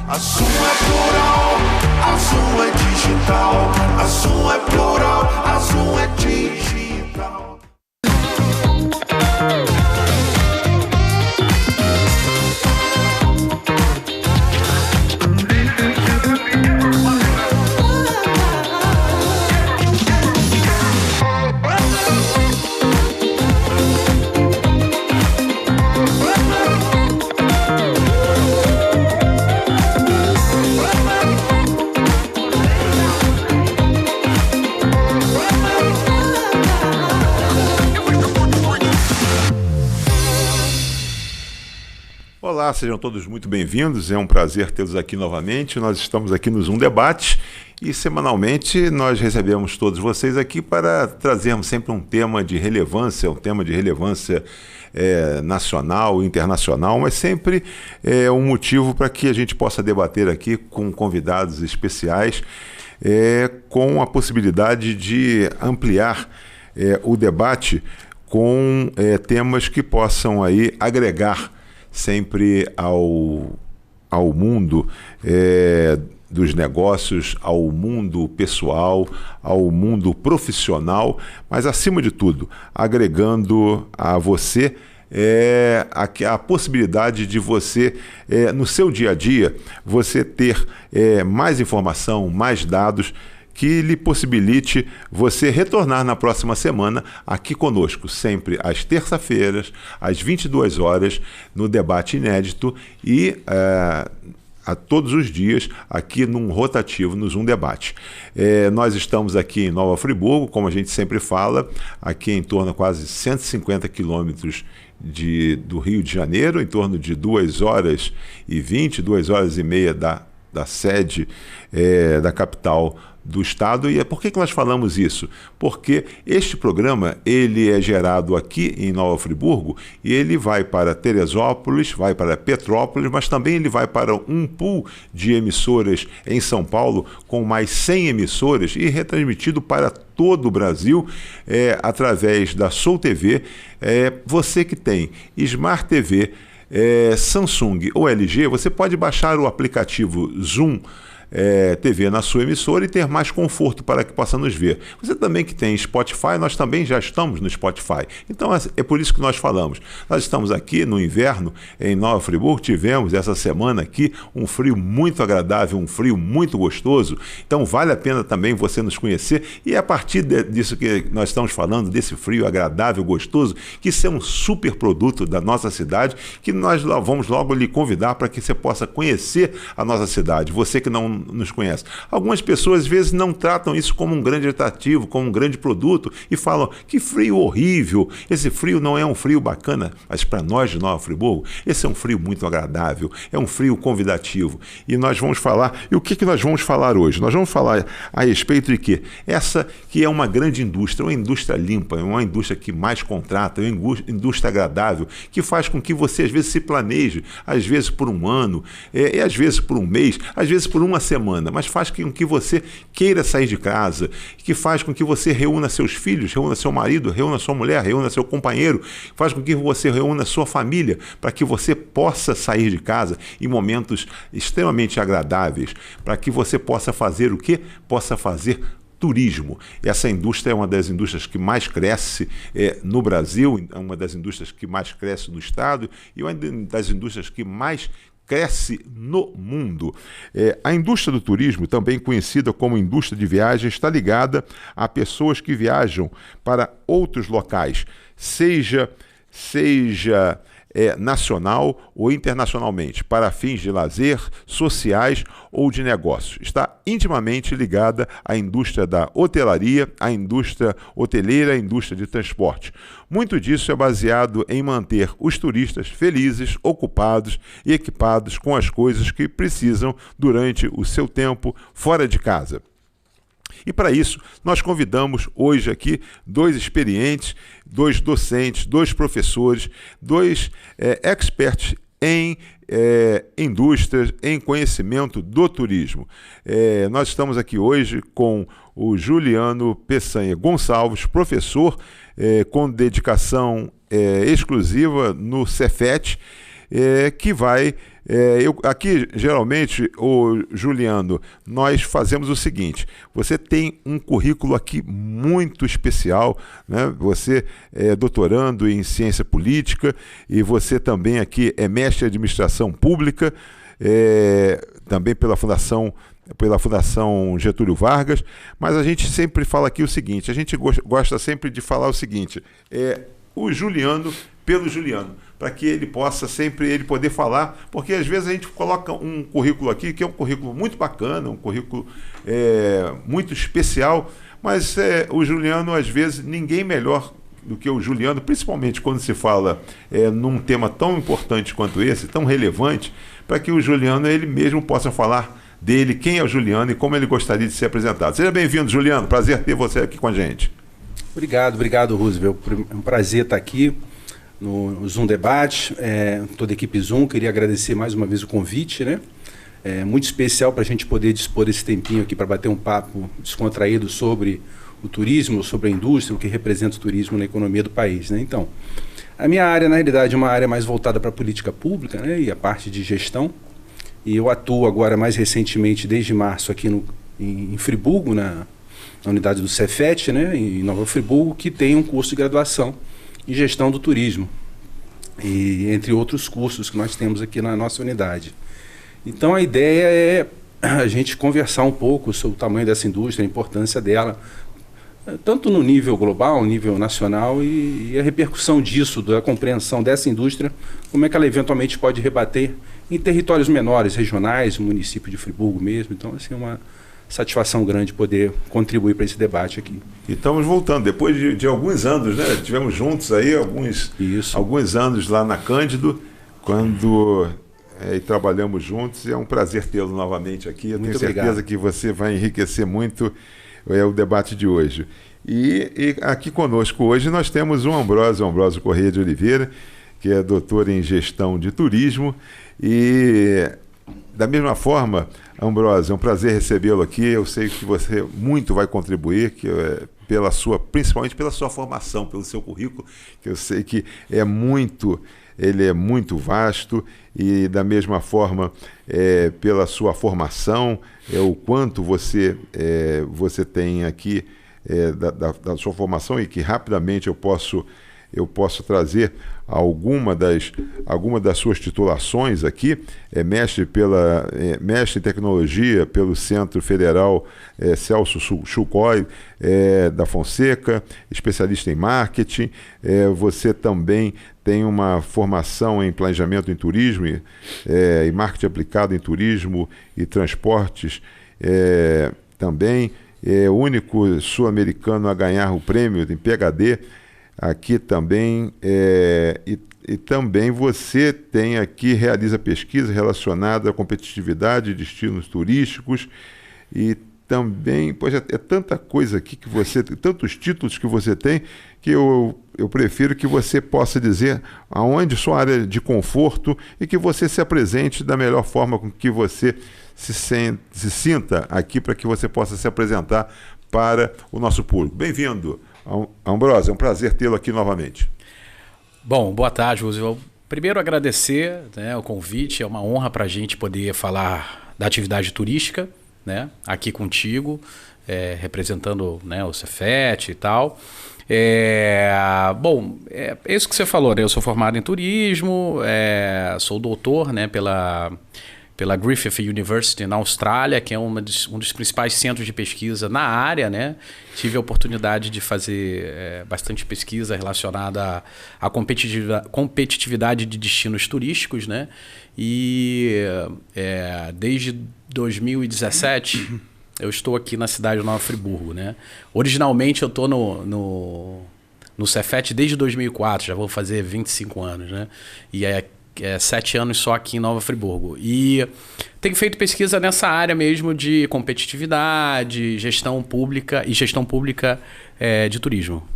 A Zoom é plural, a Zoom é digital. A Zoom é plural, a Zoom é digital. Olá, sejam todos muito bem-vindos, é um prazer tê-los aqui novamente. Nós estamos aqui no Zoom Debate e semanalmente nós recebemos todos vocês aqui para trazermos sempre um tema de relevância, nacional, internacional, mas sempre um motivo para que a gente possa debater aqui com convidados especiais, com a possibilidade de ampliar o debate com temas que possam aí agregar sempre ao mundo dos negócios, ao mundo pessoal, ao mundo profissional, mas acima de tudo, agregando a você a possibilidade de você, no seu dia a dia, você ter mais informação, mais dados, que lhe possibilite você retornar na próxima semana aqui conosco, sempre às terça-feiras, às 22 horas, no debate inédito e a todos os dias aqui num rotativo, no Zoom Debate. Nós estamos aqui em Nova Friburgo, como a gente sempre fala, aqui em torno de quase 150 quilômetros do Rio de Janeiro, em torno de 2h20, 2h30 da sede da capital do estado. E por que nós falamos isso? Porque este programa ele é gerado aqui em Nova Friburgo e ele vai para Teresópolis, vai para Petrópolis, mas também ele vai para um pool de emissoras em São Paulo com mais 100 emissoras e retransmitido para todo o Brasil através da Soul TV. Você que tem Smart TV, Samsung ou LG, você pode baixar o aplicativo Zoom TV na sua emissora e ter mais conforto para que possa nos ver. Você também que tem Spotify, nós também já estamos no Spotify. Então é por isso que nós falamos. Nós estamos aqui no inverno em Nova Friburgo, tivemos essa semana aqui um frio muito agradável, um frio muito gostoso. Então vale a pena também você nos conhecer e a partir disso que nós estamos falando, desse frio agradável, gostoso, que isso é um super produto da nossa cidade, que nós vamos logo lhe convidar para que você possa conhecer a nossa cidade. Você que não nos conhece. Algumas pessoas às vezes não tratam isso como um grande atrativo, como um grande produto e falam que frio horrível, esse frio não é um frio bacana, mas para nós de Nova Friburgo, esse é um frio muito agradável, é um frio convidativo. E nós vamos falar, e o que nós vamos falar hoje? Nós vamos falar a respeito de quê? Essa que é uma grande indústria, uma indústria limpa, uma indústria que mais contrata, uma indústria agradável, que faz com que você às vezes se planeje, às vezes por um ano, e às vezes por um mês, às vezes por uma semana, mas faz com que você queira sair de casa, que faz com que você reúna seus filhos, reúna seu marido, reúna sua mulher, reúna seu companheiro, faz com que você reúna sua família, para que você possa sair de casa em momentos extremamente agradáveis, para que você possa fazer o quê? Possa fazer turismo. Essa indústria é uma das indústrias que mais cresce no Brasil, é uma das indústrias que mais cresce no estado e uma das indústrias que mais cresce no mundo. A indústria do turismo, também conhecida como indústria de viagem, está ligada a pessoas que viajam para outros locais, seja nacional ou internacionalmente, para fins de lazer, sociais ou de negócios. Está intimamente ligada à indústria da hotelaria, à indústria hoteleira, à indústria de transporte. Muito disso é baseado em manter os turistas felizes, ocupados e equipados com as coisas que precisam durante o seu tempo fora de casa. E para isso, nós convidamos hoje aqui dois experientes, dois docentes, dois professores, dois experts em indústrias, em conhecimento do turismo. Nós estamos aqui hoje com o Juliano Peçanha Gonçalves, professor com dedicação exclusiva no Cefet, que vai Aqui, geralmente, o Juliano, nós fazemos o seguinte: você tem um currículo aqui muito especial, né? Você é doutorando em ciência política e você também aqui é mestre em administração pública, também pela Fundação Getúlio Vargas, mas a gente sempre fala aqui o seguinte, a gente gosta sempre de falar o seguinte, o Juliano pelo Juliano, para que ele possa sempre poder falar, porque às vezes a gente coloca um currículo aqui, que é um currículo muito bacana, um currículo muito especial, mas o Juliano, às vezes, ninguém melhor do que o Juliano, principalmente quando se fala num tema tão importante quanto esse, tão relevante, para que o Juliano, ele mesmo possa falar dele, quem é o Juliano e como ele gostaria de ser apresentado. Seja bem-vindo, Juliano, prazer ter você aqui com a gente. Obrigado, Roosevelt. É um prazer estar aqui no Zoom Debate, toda a equipe Zoom. Queria agradecer mais uma vez o convite, né? É muito especial para a gente poder dispor esse tempinho aqui para bater um papo descontraído sobre o turismo, sobre a indústria, o que representa o turismo na economia do país, né? Então, a minha área, na realidade, é uma área mais voltada para a política pública, né? E a parte de gestão. E eu atuo agora, mais recentemente, desde março, aqui em Friburgo, na unidade do Cefet, né? Em Nova Friburgo, que tem um curso de graduação em gestão do turismo, e entre outros cursos que nós temos aqui na nossa unidade. Então a ideia é a gente conversar um pouco sobre o tamanho dessa indústria, a importância dela, tanto no nível global, no nível nacional, e a repercussão disso, da compreensão dessa indústria, como é que ela eventualmente pode rebater em territórios menores, regionais, o município de Friburgo mesmo. Então, assim, é uma satisfação grande poder contribuir para esse debate aqui. E estamos voltando, depois de alguns anos, né? Tivemos juntos aí alguns anos lá na Cândido, quando trabalhamos juntos, e é um prazer tê-lo novamente aqui. Eu tenho certeza que você vai enriquecer muito o debate de hoje. E aqui conosco hoje nós temos o Ambrósio Corrêa de Oliveira, que é doutor em gestão de turismo, e da mesma forma, Ambrósio, é um prazer recebê-lo aqui. Eu sei que você muito vai contribuir, principalmente pela sua formação, pelo seu currículo, que eu sei que ele é muito vasto, e da mesma forma pela sua formação, o quanto você tem aqui da sua formação, e que rapidamente eu posso trazer alguma das suas titulações aqui. Mestre em tecnologia pelo Centro Federal Celso Chucoy da Fonseca, especialista em marketing. Você também tem uma formação em planejamento em turismo e marketing aplicado em turismo e transportes também. É o único sul-americano a ganhar o prêmio em PhD aqui também, e também você tem aqui, realiza pesquisa relacionada à competitividade de destinos turísticos, e também, é tanta coisa aqui que você, tantos títulos que você tem, que eu prefiro que você possa dizer aonde sua área de conforto, e que você se apresente da melhor forma com que você se sinta aqui, para que você possa se apresentar para o nosso público. Bem-vindo, Ambrósio, é um prazer tê-lo aqui novamente. Bom, boa tarde, Roosevelt. Primeiro, agradecer, né, o convite. É uma honra para a gente poder falar da atividade turística, né, aqui contigo, representando, né, o Cefet e tal. Bom, é isso que você falou, né? Eu sou formado em turismo, sou doutor, né, pela Griffith University na Austrália, que é um dos principais centros de pesquisa na área, né? Tive a oportunidade de fazer bastante pesquisa relacionada à competitividade de destinos turísticos, né? E desde 2017 eu estou aqui na cidade de Nova Friburgo, né? Originalmente eu estou no Cefet desde 2004, já vou fazer 25 anos, né? E 7 anos só aqui em Nova Friburgo. E tenho feito pesquisa nessa área mesmo de competitividade, gestão pública de turismo.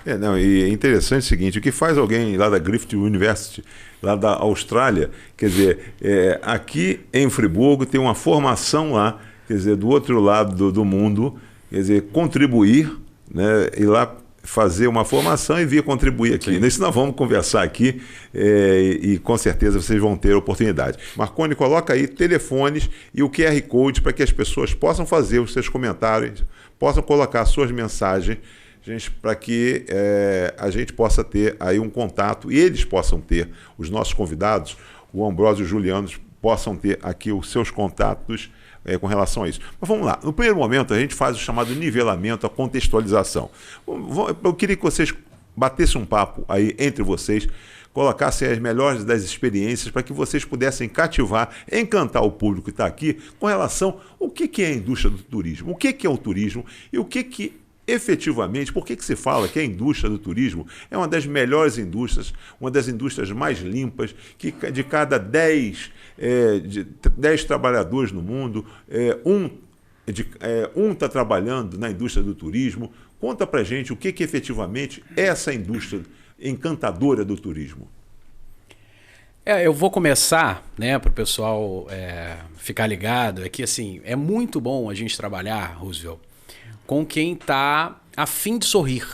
E é interessante o seguinte: o que faz alguém lá da Griffith University, lá da Austrália, quer dizer, aqui em Friburgo tem uma formação lá, quer dizer, do outro lado do mundo, quer dizer, contribuir, né, ir lá fazer uma formação e vir contribuir aqui. Nisso nós vamos conversar aqui e com certeza vocês vão ter oportunidade. Marconi, coloca aí telefones e o QR Code para que as pessoas possam fazer os seus comentários, possam colocar suas mensagens, para que a gente possa ter aí um contato e eles possam ter, os nossos convidados, o Ambrósio e o Juliano, possam ter aqui os seus contatos com relação a isso. Mas vamos lá. No primeiro momento, a gente faz o chamado nivelamento, a contextualização. Eu queria que vocês batessem um papo aí entre vocês, colocassem as melhores das experiências para que vocês pudessem cativar, encantar o público que está aqui com relação ao que é a indústria do turismo, o que é o turismo e o que efetivamente, por que se fala que a indústria do turismo é uma das melhores indústrias, uma das indústrias mais limpas, que de cada 10 trabalhadores no mundo, um está trabalhando na indústria do turismo. Conta pra gente o que efetivamente é essa indústria encantadora do turismo. Eu vou começar, né, para o pessoal ficar ligado, é que assim, é muito bom a gente trabalhar, Roosevelt, com quem está a fim de sorrir,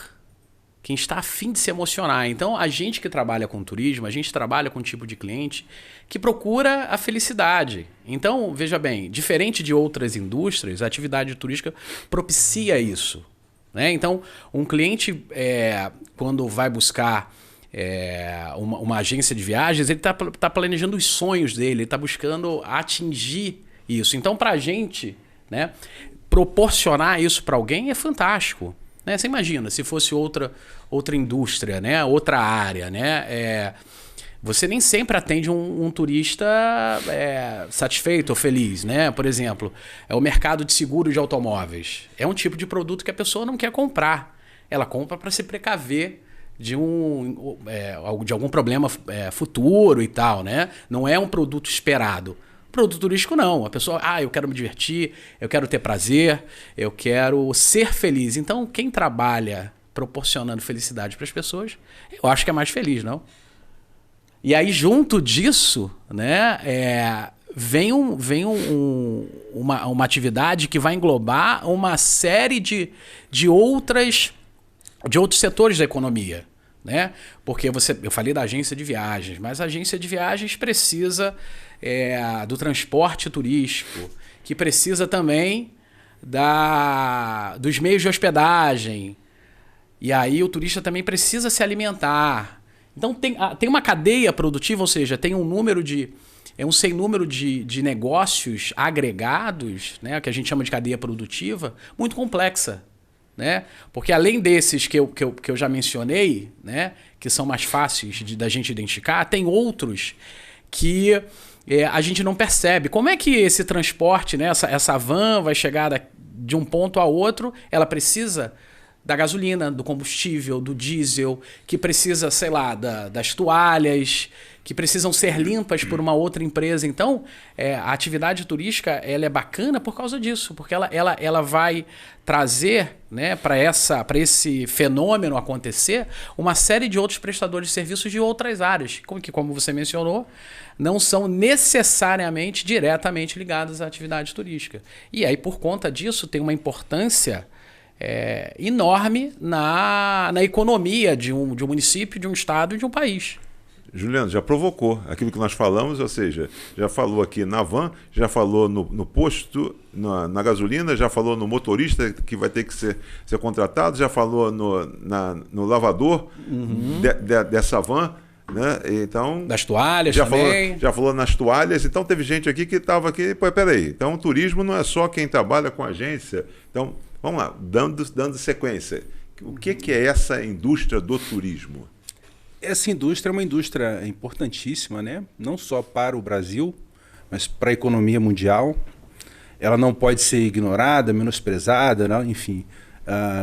quem está a fim de se emocionar. Então, a gente que trabalha com turismo, a gente trabalha com um tipo de cliente que procura a felicidade. Então, veja bem, diferente de outras indústrias, a atividade turística propicia isso, né? Então, um cliente, quando vai buscar uma agência de viagens, ele está planejando os sonhos dele, ele está buscando atingir isso. Então, para a gente, né, proporcionar isso para alguém é fantástico, né? Você imagina se fosse outra indústria, né? Outra área, né? Você nem sempre atende um turista satisfeito ou feliz, né? Por exemplo, o mercado de seguro de automóveis. É um tipo de produto que a pessoa não quer comprar. Ela compra para se precaver de algum problema futuro e tal, né? Não é um produto esperado. Produto turístico não, a pessoa, eu quero me divertir, eu quero ter prazer, eu quero ser feliz. Então, quem trabalha proporcionando felicidade para as pessoas, eu acho que é mais feliz, não? E aí, junto disso, né, vem uma atividade que vai englobar uma série de outros setores da economia, né? Porque eu falei da agência de viagens, mas a agência de viagens precisa do transporte turístico, que precisa também dos meios de hospedagem. E aí o turista também precisa se alimentar. Então tem uma cadeia produtiva, ou seja, tem um sem número de negócios agregados, né, que a gente chama de cadeia produtiva, muito complexa, né? Porque além desses que eu já mencionei, né, que são mais fáceis da gente identificar, tem outros que a gente não percebe. Como é que esse transporte, né, essa van vai chegar de um ponto a outro? Ela precisa da gasolina, do combustível, do diesel, que precisa, sei lá, das toalhas, que precisam ser limpas por uma outra empresa. Então, a atividade turística ela é bacana por causa disso, porque ela vai trazer, né, para esse fenômeno acontecer uma série de outros prestadores de serviços de outras áreas, que, como você mencionou, não são necessariamente diretamente ligadas à atividade turística. E aí, por conta disso, tem uma importância enorme na economia de um município, de um estado e de um país. Juliano, já provocou aquilo que nós falamos, ou seja, já falou aqui na van, já falou no posto, na gasolina, já falou no motorista que vai ter que ser contratado, já falou no lavador dessa van, né? Então, das toalhas também. Já falou nas toalhas. Então teve gente aqui que estava aqui, peraí, então o turismo não é só quem trabalha com agência. Então, vamos lá, dando sequência. O que é essa indústria do turismo? Essa indústria é uma indústria importantíssima, né? Não só para o Brasil, mas para a economia mundial. Ela não pode ser ignorada, menosprezada, não? Enfim.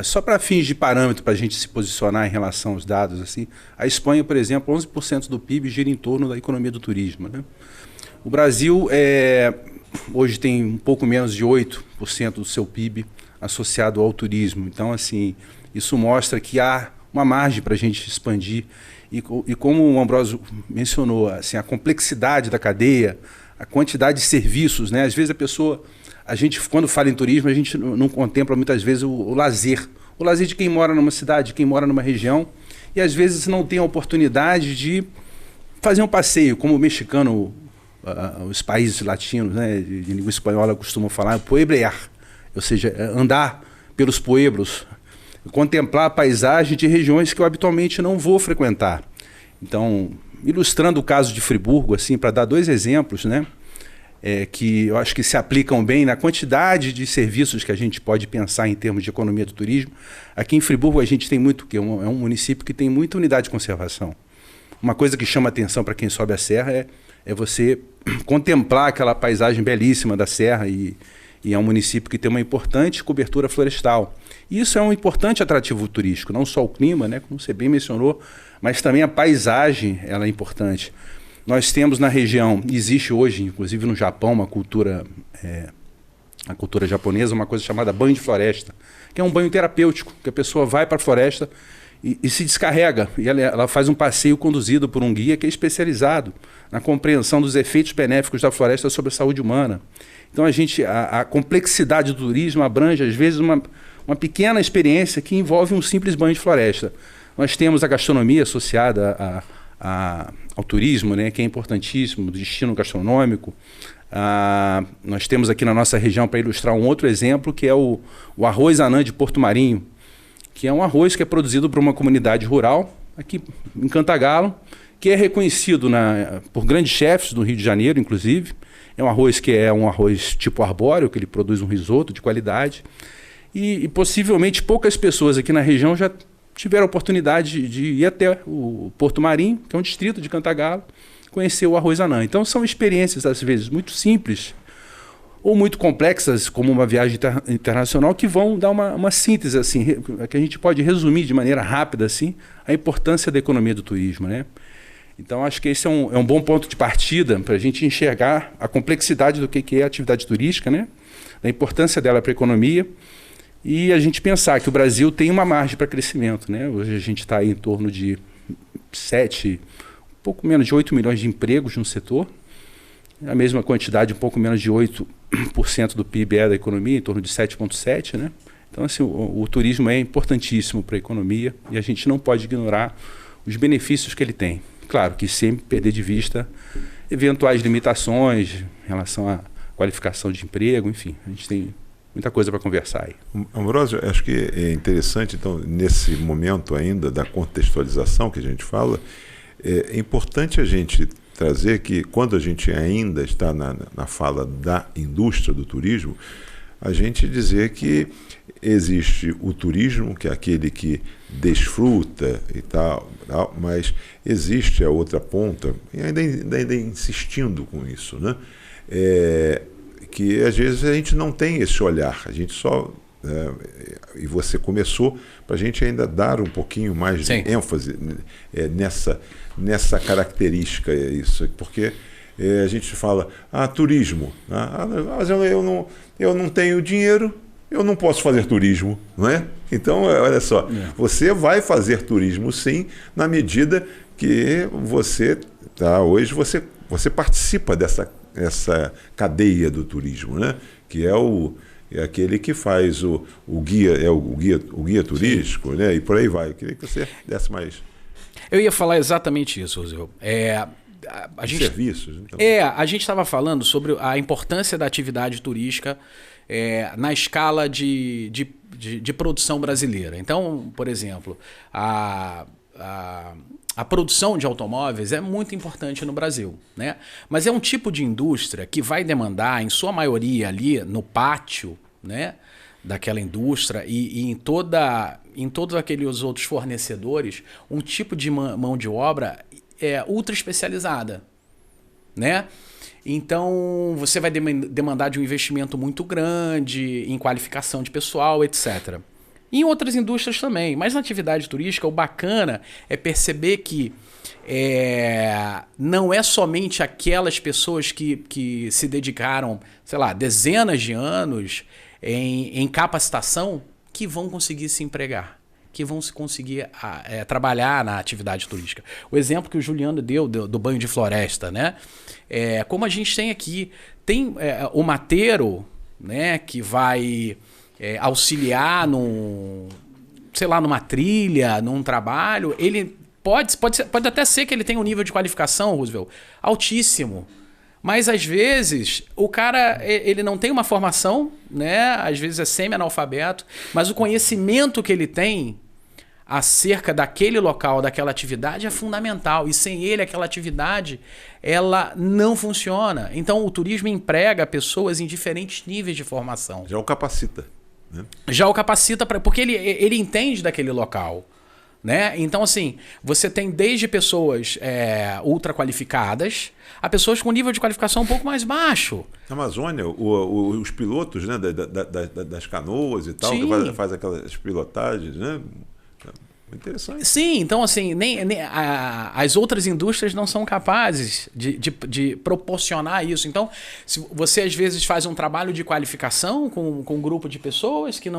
Só para fins de parâmetro, para a gente se posicionar em relação aos dados, assim, a Espanha, por exemplo, 11% do PIB gira em torno da economia do turismo, né? O Brasil hoje tem um pouco menos de 8% do seu PIB associado ao turismo. Então, assim, isso mostra que há uma margem para a gente expandir. E como o Ambrósio mencionou, assim, a complexidade da cadeia, a quantidade de serviços, né? Às vezes a gente, quando fala em turismo, a gente não contempla muitas vezes o lazer, o lazer de quem mora numa cidade, quem mora numa região, e às vezes não tem a oportunidade de fazer um passeio, como o mexicano, os países latinos, né, de língua espanhola costumam falar, pueblear, ou seja, andar pelos pueblos, contemplar a paisagem de regiões que eu habitualmente não vou frequentar. Então, ilustrando o caso de Friburgo, assim, para dar 2 exemplos, né, que eu acho que se aplicam bem na quantidade de serviços que a gente pode pensar em termos de economia do turismo. Aqui em Friburgo a gente tem muito, é um município que tem muita unidade de conservação. Uma coisa que chama atenção para quem sobe a serra é você contemplar aquela paisagem belíssima da serra e é um município que tem uma importante cobertura florestal. E isso é um importante atrativo turístico, não só o clima, né, como você bem mencionou, mas também a paisagem ela é importante. Nós temos na região, existe hoje, inclusive no Japão, uma cultura, a cultura japonesa, uma coisa chamada banho de floresta, que é um banho terapêutico, que a pessoa vai para a floresta e se descarrega. E ela faz um passeio conduzido por um guia que é especializado na compreensão dos efeitos benéficos da floresta sobre a saúde humana. Então a complexidade do turismo abrange, às vezes, uma pequena experiência que envolve um simples banho de floresta. Nós temos a gastronomia associada ao turismo, né, que é importantíssimo, do destino gastronômico. Nós temos aqui na nossa região, para ilustrar um outro exemplo, que é o arroz anã de Porto Marinho, que é um arroz que é produzido por uma comunidade rural, aqui em Cantagalo, que é reconhecido por grandes chefes do Rio de Janeiro, inclusive. É um arroz que é um arroz tipo arbóreo, que ele produz um risoto de qualidade. E possivelmente poucas pessoas aqui na região já tiveram a oportunidade de ir até o Porto Marinho, que é um distrito de Cantagalo, conhecer o arroz anã. Então são experiências, às vezes, muito simples ou muito complexas, como uma viagem internacional, que vão dar uma síntese, assim, que a gente pode resumir de maneira rápida assim, a importância da economia do turismo, né? Então acho que esse é um bom ponto de partida para a gente enxergar a complexidade do que é a atividade turística, né? Da importância dela para a economia. E a gente pensar que o Brasil tem uma margem para crescimento, né? Hoje a gente está aí em torno de pouco menos de 8 milhões de empregos no setor, a mesma quantidade, um pouco menos de 8% do PIB da economia, em torno de 7,7%, né? Então, assim, o turismo é importantíssimo para a economia e a gente não pode ignorar os benefícios que ele tem. Claro que sempre perder de vista eventuais limitações em relação à qualificação de emprego, enfim, a gente tem muita coisa para conversar aí. Ambrósio, acho que é interessante, então, nesse momento ainda da contextualização que a gente fala, é importante a gente trazer que, quando a gente ainda está na fala da indústria do turismo, a gente dizer que existe o turismo, que é aquele que desfruta e tal, mas existe a outra ponta, e ainda insistindo com isso, né? Que às vezes a gente não tem esse olhar, a gente só... e você começou para a gente ainda dar um pouquinho mais de ênfase nessa característica, isso, porque a gente fala, turismo, mas eu não tenho dinheiro, eu não posso fazer turismo, não é? Então, olha só, você vai fazer turismo sim, na medida que você hoje você participa dessa cadeia do turismo, né? Que é aquele que faz o guia, o guia turístico, né? E por aí vai. Eu queria que você desse mais. Eu ia falar exatamente isso, Rosel. Serviços. Então. A gente estava falando sobre a importância da atividade turística na escala de produção brasileira. Então, por exemplo, a produção de automóveis é muito importante no Brasil, né? Mas é um tipo de indústria que vai demandar, em sua maioria ali no pátio, né, daquela indústria e em todos aqueles outros fornecedores, um tipo de mão de obra ultra especializada, né? Então você vai demandar de um investimento muito grande em qualificação de pessoal, etc. Em outras indústrias também, mas na atividade turística o bacana é perceber que não é somente aquelas pessoas que se dedicaram, sei lá, dezenas de anos em capacitação que vão conseguir se empregar, que vão se conseguir trabalhar na atividade turística. O exemplo que o Juliano deu do banho de floresta, né? Como a gente tem aqui, tem o mateiro, né, que vai auxiliar sei lá, numa trilha, num trabalho, ele pode até ser que ele tenha um nível de qualificação, Roosevelt, altíssimo. Mas, às vezes, o cara ele não tem uma formação, né? Às vezes é semi-analfabeto, mas o conhecimento que ele tem acerca daquele local, daquela atividade é fundamental. E sem ele, aquela atividade, ela não funciona. Então, o turismo emprega pessoas em diferentes níveis de formação. Já o capacita. Né? Já o capacita, porque ele entende daquele local. Né? Então, assim, você tem desde pessoas ultra qualificadas a pessoas com nível de qualificação um pouco mais baixo. Na Amazônia, os pilotos, né, das canoas e tal, que faz aquelas pilotagens, né? Interessante. Sim, então assim, as outras indústrias não são capazes de proporcionar isso. Então, se você às vezes faz um trabalho de qualificação com um grupo de pessoas que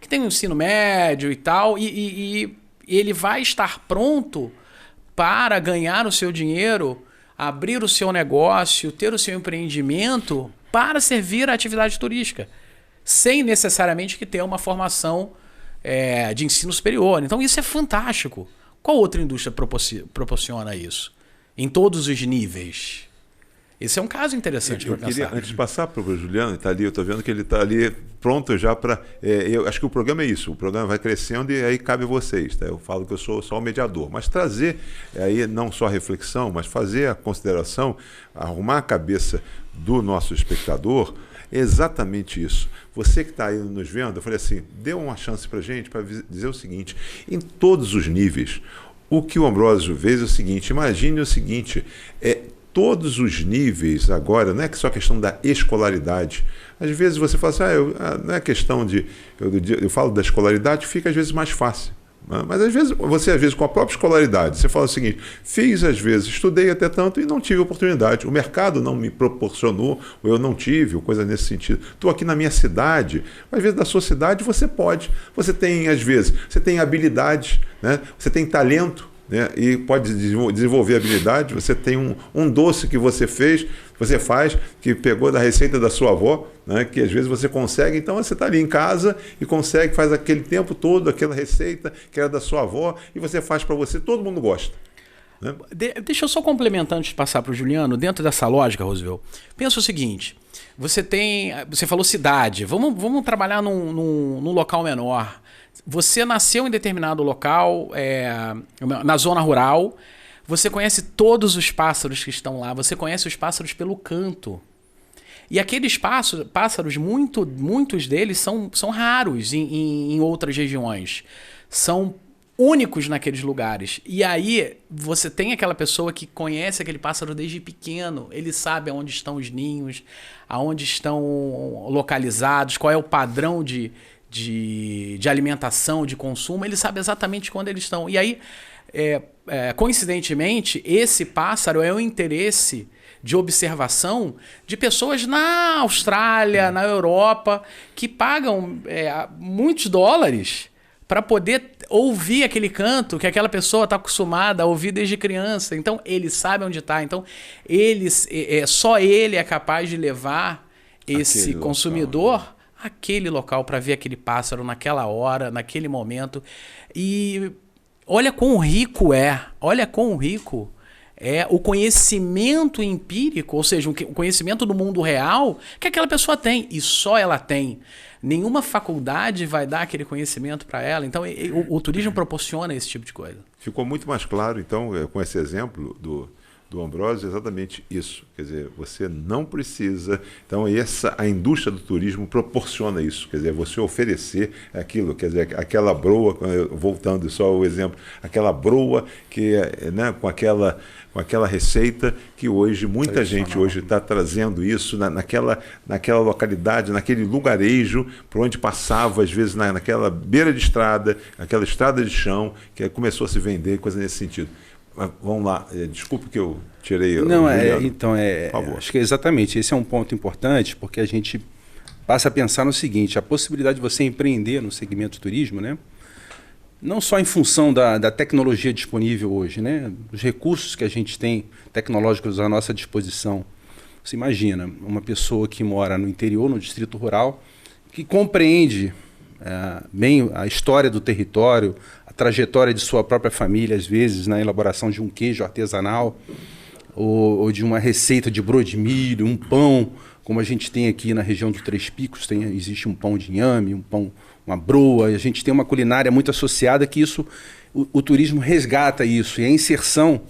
tem um ensino médio e tal, e ele vai estar pronto para ganhar o seu dinheiro, abrir o seu negócio, ter o seu empreendimento para servir à atividade turística, sem necessariamente que ter uma formação de ensino superior. Então isso é fantástico. Qual outra indústria proporciona isso? Em todos os níveis. Esse é um caso interessante para pensar. Antes de passar para o Juliano, está ali, eu estou vendo que ele está ali pronto já para... eu acho que o programa é isso, o programa vai crescendo e aí cabe a vocês. Tá? Eu falo que eu sou só o mediador, mas trazer aí não só a reflexão, mas fazer a consideração, arrumar a cabeça do nosso espectador, exatamente isso. Você que está aí nos vendo, eu falei assim, dê uma chance para a gente para dizer o seguinte, em todos os níveis, o que o Ambrósio fez é o seguinte, imagine o seguinte, todos os níveis agora, não é só questão da escolaridade. Às vezes você fala assim, não é questão de... Eu falo da escolaridade, fica às vezes mais fácil. Mas às vezes, com a própria escolaridade, você fala o seguinte, estudei até tanto e não tive oportunidade. O mercado não me proporcionou, ou eu não tive, ou coisa nesse sentido. Estou aqui na minha cidade, às vezes da sua cidade você pode. Você tem, às vezes, você tem habilidades, né? Você tem talento, né? E pode desenvolver habilidade. Você tem um doce que você faz, que pegou da receita da sua avó, né? Que às vezes você consegue, então você está ali em casa e consegue, faz aquele tempo todo, aquela receita que era da sua avó, e você faz para você, todo mundo gosta. Né? Deixa eu só complementar antes de passar para o Juliano, dentro dessa lógica, Roosevelt. Pensa o seguinte, você falou cidade, vamos trabalhar num local menor. Você nasceu em determinado local, na zona rural, você conhece todos os pássaros que estão lá, você conhece os pássaros pelo canto. E aqueles pássaros, muitos deles são raros em outras regiões. São únicos naqueles lugares. E aí você tem aquela pessoa que conhece aquele pássaro desde pequeno, ele sabe aonde estão os ninhos, aonde estão localizados, qual é o padrão de alimentação, de consumo, ele sabe exatamente quando eles estão. E aí, coincidentemente, esse pássaro é o interesse de observação de pessoas na Austrália, na Europa, que pagam muitos dólares para poder ouvir aquele canto que aquela pessoa está acostumada a ouvir desde criança. Então, ele sabe onde está. Então, só ele é capaz de levar esse consumidor aquele local para ver aquele pássaro naquela hora, naquele momento. E olha quão rico é o conhecimento empírico, ou seja, o conhecimento do mundo real que aquela pessoa tem, e só ela tem. Nenhuma faculdade vai dar aquele conhecimento para ela. Então, o turismo proporciona esse tipo de coisa. Ficou muito mais claro, então, com esse exemplo do Ambrósio, exatamente isso. Quer dizer, você não precisa... Então, a indústria do turismo proporciona isso. Quer dizer, você oferecer aquilo, quer dizer, aquela broa, voltando só ao exemplo, aquela broa que, né, com aquela receita que hoje, muita gente hoje está trazendo isso naquela localidade, naquele lugarejo, por onde passava, às vezes, naquela beira de estrada, aquela estrada de chão, que começou a se vender, coisa nesse sentido. Vamos lá, desculpe que eu tirei... Não, acho que exatamente, esse é um ponto importante, porque a gente passa a pensar no seguinte, a possibilidade de você empreender no segmento turismo, né? Não só em função da tecnologia disponível hoje, né? Os recursos que a gente tem tecnológicos à nossa disposição. Você imagina, uma pessoa que mora no interior, no distrito rural, que compreende bem a história do território, a trajetória de sua própria família, às vezes, na elaboração de um queijo artesanal, ou de uma receita de broa de milho, um pão, como a gente tem aqui na região do Três Picos, existe um pão de inhame, uma broa, a gente tem uma culinária muito associada que isso, o turismo resgata isso, e a inserção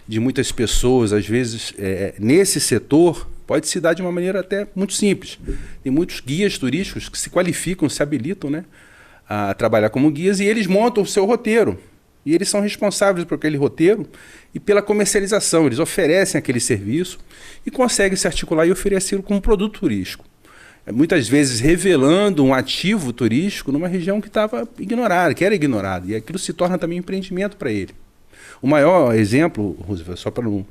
de muitas pessoas, às vezes, nesse setor, pode se dar de uma maneira até muito simples. Tem muitos guias turísticos que se qualificam, se habilitam, né, a trabalhar como guias, e eles montam o seu roteiro. E eles são responsáveis por aquele roteiro e pela comercialização. Eles oferecem aquele serviço e conseguem se articular e oferecê-lo como produto turístico. Muitas vezes revelando um ativo turístico numa região que estava ignorada, que era ignorada. E aquilo se torna também um empreendimento para ele. O maior exemplo, Roosevelt, só para não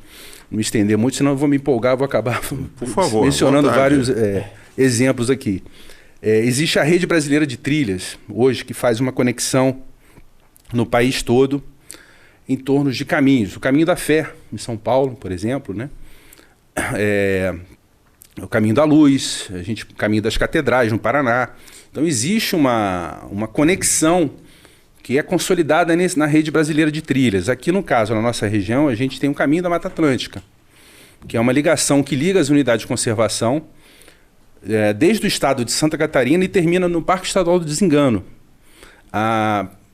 me estender muito, senão eu vou me empolgar, vou acabar por favor, mencionando vários exemplos aqui. Existe a Rede Brasileira de Trilhas, hoje, que faz uma conexão no país todo em torno de caminhos. O Caminho da Fé, em São Paulo, por exemplo, né? O Caminho da Luz, o Caminho das Catedrais, no Paraná. Então, existe uma conexão que é consolidada na Rede Brasileira de Trilhas. Aqui, no caso, na nossa região, a gente tem o Caminho da Mata Atlântica, que é uma ligação que liga as unidades de conservação desde o estado de Santa Catarina e termina no Parque Estadual do Desengano.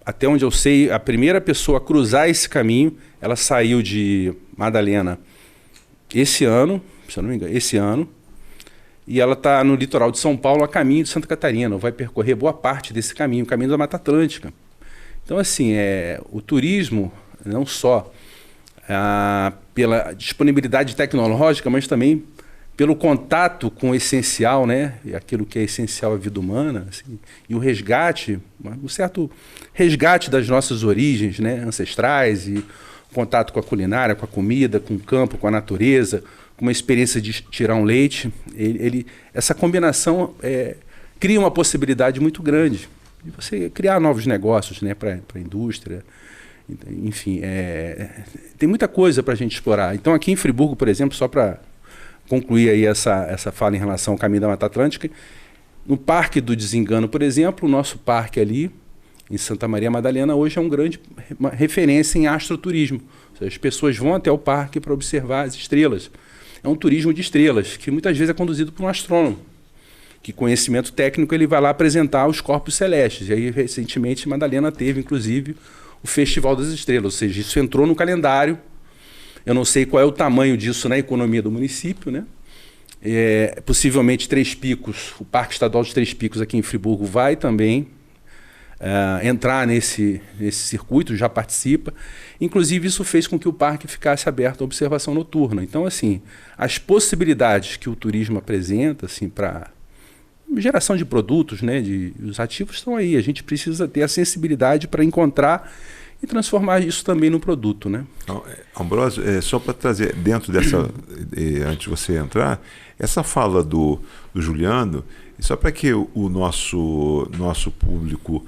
Até onde eu sei, a primeira pessoa a cruzar esse caminho, ela saiu de Madalena esse ano, se eu não me engano, e ela está no litoral de São Paulo a caminho de Santa Catarina, vai percorrer boa parte desse caminho, o Caminho da Mata Atlântica. Então, assim, o turismo, não só pela disponibilidade tecnológica, mas também pelo contato com o essencial, né? Aquilo que é essencial à vida humana, assim, e o resgate, um certo resgate das nossas origens, né? Ancestrais, e o contato com a culinária, com a comida, com o campo, com a natureza, com uma experiência de tirar um leite. Essa combinação cria uma possibilidade muito grande de você criar novos negócios, né? Para a indústria. Enfim, tem muita coisa para a gente explorar. Então, aqui em Friburgo, por exemplo, só para concluir aí essa fala em relação ao Caminho da Mata Atlântica, no Parque do Desengano, por exemplo, o nosso parque ali, em Santa Maria Madalena, hoje é uma referência em astroturismo. Ou seja, as pessoas vão até o parque para observar as estrelas. É um turismo de estrelas, que muitas vezes é conduzido por um astrônomo, que conhecimento técnico ele vai lá apresentar os corpos celestes. E aí, recentemente, Madalena teve, inclusive, o Festival das Estrelas, ou seja, isso entrou no calendário. Eu não sei qual é o tamanho disso na economia do município, né? Possivelmente Três Picos, o Parque Estadual de Três Picos aqui em Friburgo vai também entrar nesse circuito, já participa. Inclusive, isso fez com que o parque ficasse aberto à observação noturna. Então, assim, as possibilidades que o turismo apresenta, assim, para geração de produtos, né, os ativos estão aí. A gente precisa ter a sensibilidade para encontrar e transformar isso também no produto, né? Ambrósio, só para trazer dentro dessa, antes de você entrar, essa fala do Juliano, só para que o nosso público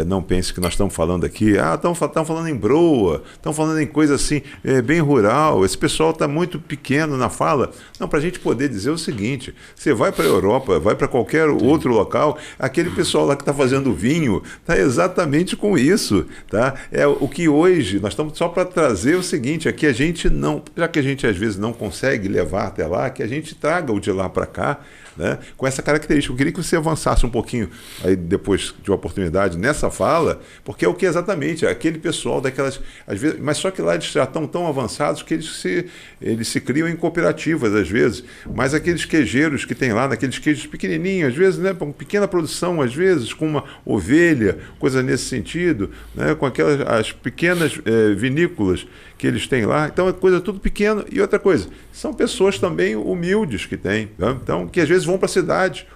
não pense que nós estamos falando aqui, estamos falando em broa, estamos falando em coisa assim, bem rural, esse pessoal está muito pequeno na fala. Não, para a gente poder dizer o seguinte, você vai para a Europa, vai para qualquer outro local, aquele pessoal lá que está fazendo vinho, está exatamente com isso. Tá? O que hoje, nós estamos só para trazer o seguinte, aqui a gente não, já que a gente às vezes não consegue levar até lá, que a gente traga o de lá para cá, né, com essa característica. Eu queria que você avançasse um pouquinho, aí depois de uma oportunidade, nessa fala, porque é o que exatamente, aquele pessoal daquelas, às vezes, mas só que lá eles já estão tão avançados que eles se criam em cooperativas, às vezes, mas aqueles queijeiros que tem lá, naqueles queijos pequenininhos, às vezes, né, com pequena produção, às vezes, com uma ovelha, coisa nesse sentido, né, com aquelas as pequenas vinícolas que eles têm lá, então é coisa tudo pequena. E outra coisa, são pessoas também humildes que têm, né? Então, que às vezes vão para a cidade,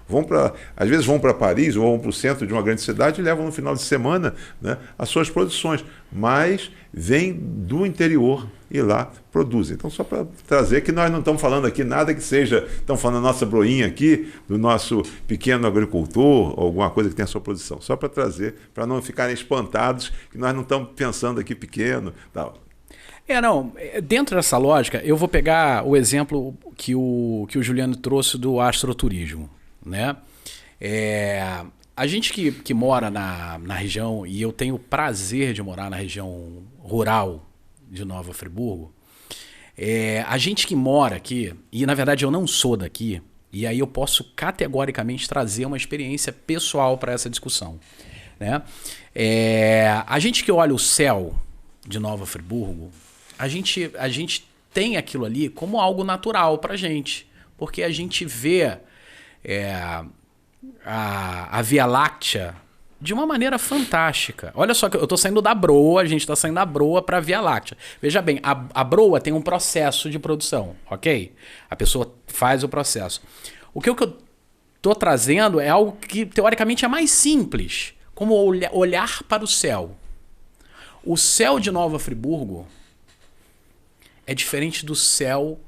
às vezes vão para Paris ou vão para o centro de uma grande cidade e levam no final de semana, né, as suas produções, mas vêm do interior e lá produzem. Então, só para trazer que nós não estamos falando aqui nada que seja, estamos falando da nossa broinha aqui, do nosso pequeno agricultor, ou alguma coisa que tenha a sua produção, só para trazer, para não ficarem espantados que nós não estamos pensando aqui pequeno, tal. Dentro dessa lógica, eu vou pegar o exemplo que o Juliano trouxe do astroturismo, né? a gente que mora na região, e eu tenho o prazer de morar na região rural de Nova Friburgo, a gente que mora aqui, e na verdade eu não sou daqui, e aí eu posso categoricamente trazer uma experiência pessoal para essa discussão, né? A gente que olha o céu de Nova Friburgo, a gente tem aquilo ali como algo natural para a gente, porque a gente vê a Via Láctea de uma maneira fantástica. Olha só que eu estou saindo da Broa, a gente está saindo da Broa para a Via Láctea. Veja bem, a Broa tem um processo de produção, ok? A pessoa faz o processo. O que eu estou trazendo é algo que teoricamente é mais simples, como olhar para o céu. O céu de Nova Friburgo é diferente do céu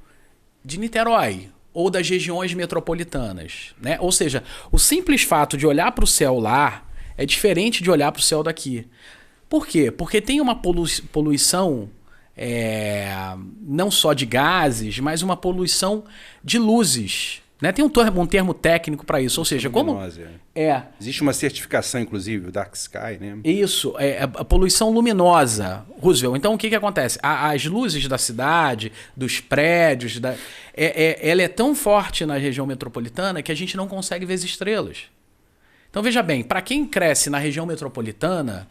de Niterói ou das regiões metropolitanas, né? Ou seja, o simples fato de olhar para o céu lá é diferente de olhar para o céu daqui. Por quê? Porque tem uma poluição não só de gases, mas uma poluição de luzes. Né? Tem um termo técnico para isso, ou seja, como... Existe uma certificação, inclusive, o Dark Sky, né? Isso, a poluição luminosa, Roosevelt. Então, o que acontece? As luzes da cidade, dos prédios, ela é tão forte na região metropolitana que a gente não consegue ver as estrelas. Então, veja bem, para quem cresce na região metropolitana,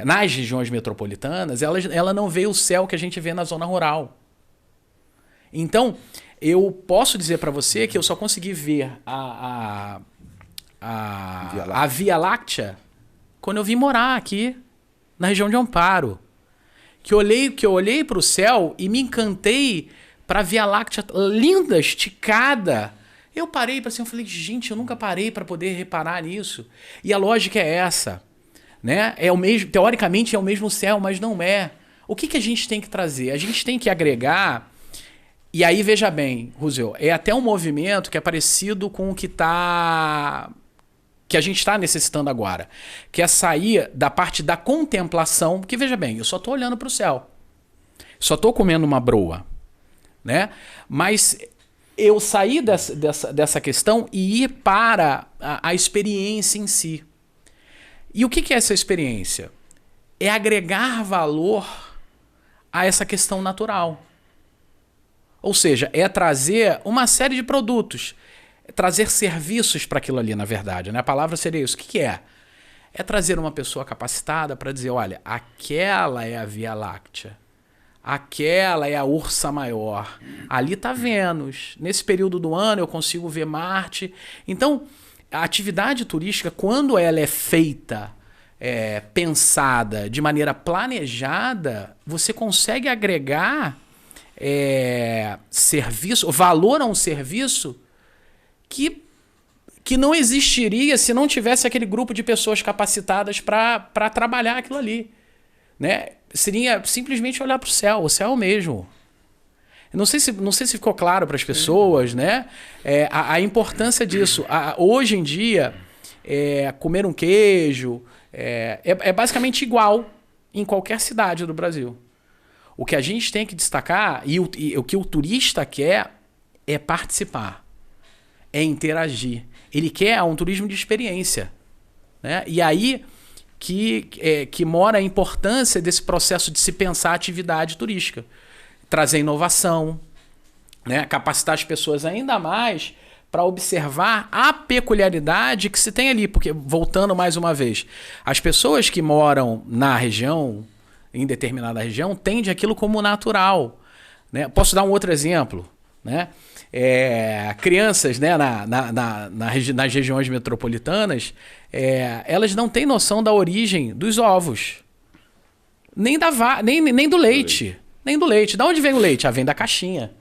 nas regiões metropolitanas, ela não vê o céu que a gente vê na zona rural. Então... eu posso dizer para você que eu só consegui ver a Via Láctea quando eu vim morar aqui na região de Amparo. Que eu olhei para o céu e me encantei para a Via Láctea linda, esticada. Eu parei para assim, eu falei, gente, eu nunca parei para poder reparar nisso. E a lógica é essa, né? Teoricamente é o mesmo céu, mas não é. O que a gente tem que trazer? A gente tem que agregar. E aí, veja bem, Roosevelt, é até um movimento que é parecido com o que a gente está necessitando agora, que é sair da parte da contemplação, porque veja bem, eu só estou olhando para o céu, só estou comendo uma broa, né? Mas eu saí dessa questão e ir para a experiência em si. E o que é essa experiência? É agregar valor a essa questão natural. Ou seja, é trazer uma série de produtos, trazer serviços para aquilo ali, na verdade. Né? A palavra seria isso. O que é? É trazer uma pessoa capacitada para dizer, olha, aquela é a Via Láctea, aquela é a Ursa Maior, ali está Vênus. Nesse período do ano eu consigo ver Marte. Então, a atividade turística, quando ela é feita, pensada, de maneira planejada, você consegue agregar... serviço, valor a um serviço que não existiria se não tivesse aquele grupo de pessoas capacitadas para trabalhar aquilo ali, né? Seria simplesmente olhar para o céu mesmo. Não sei se ficou claro para as pessoas, né? A importância disso. Hoje em dia, comer um queijo é basicamente igual em qualquer cidade do Brasil. O que a gente tem que destacar, e o que o turista quer, é participar, é interagir. Ele quer um turismo de experiência. Né? E aí que mora a importância desse processo de se pensar a atividade turística. Trazer inovação, né? Capacitar as pessoas ainda mais para observar a peculiaridade que se tem ali. Porque, voltando mais uma vez, as pessoas que moram na região... em determinada região, tende aquilo como natural. Né? Posso dar um outro exemplo? Né? Crianças, né, nas regiões metropolitanas, elas não têm noção da origem dos ovos. Nem do leite. Nem do leite. Da onde vem o leite? Vem da caixinha.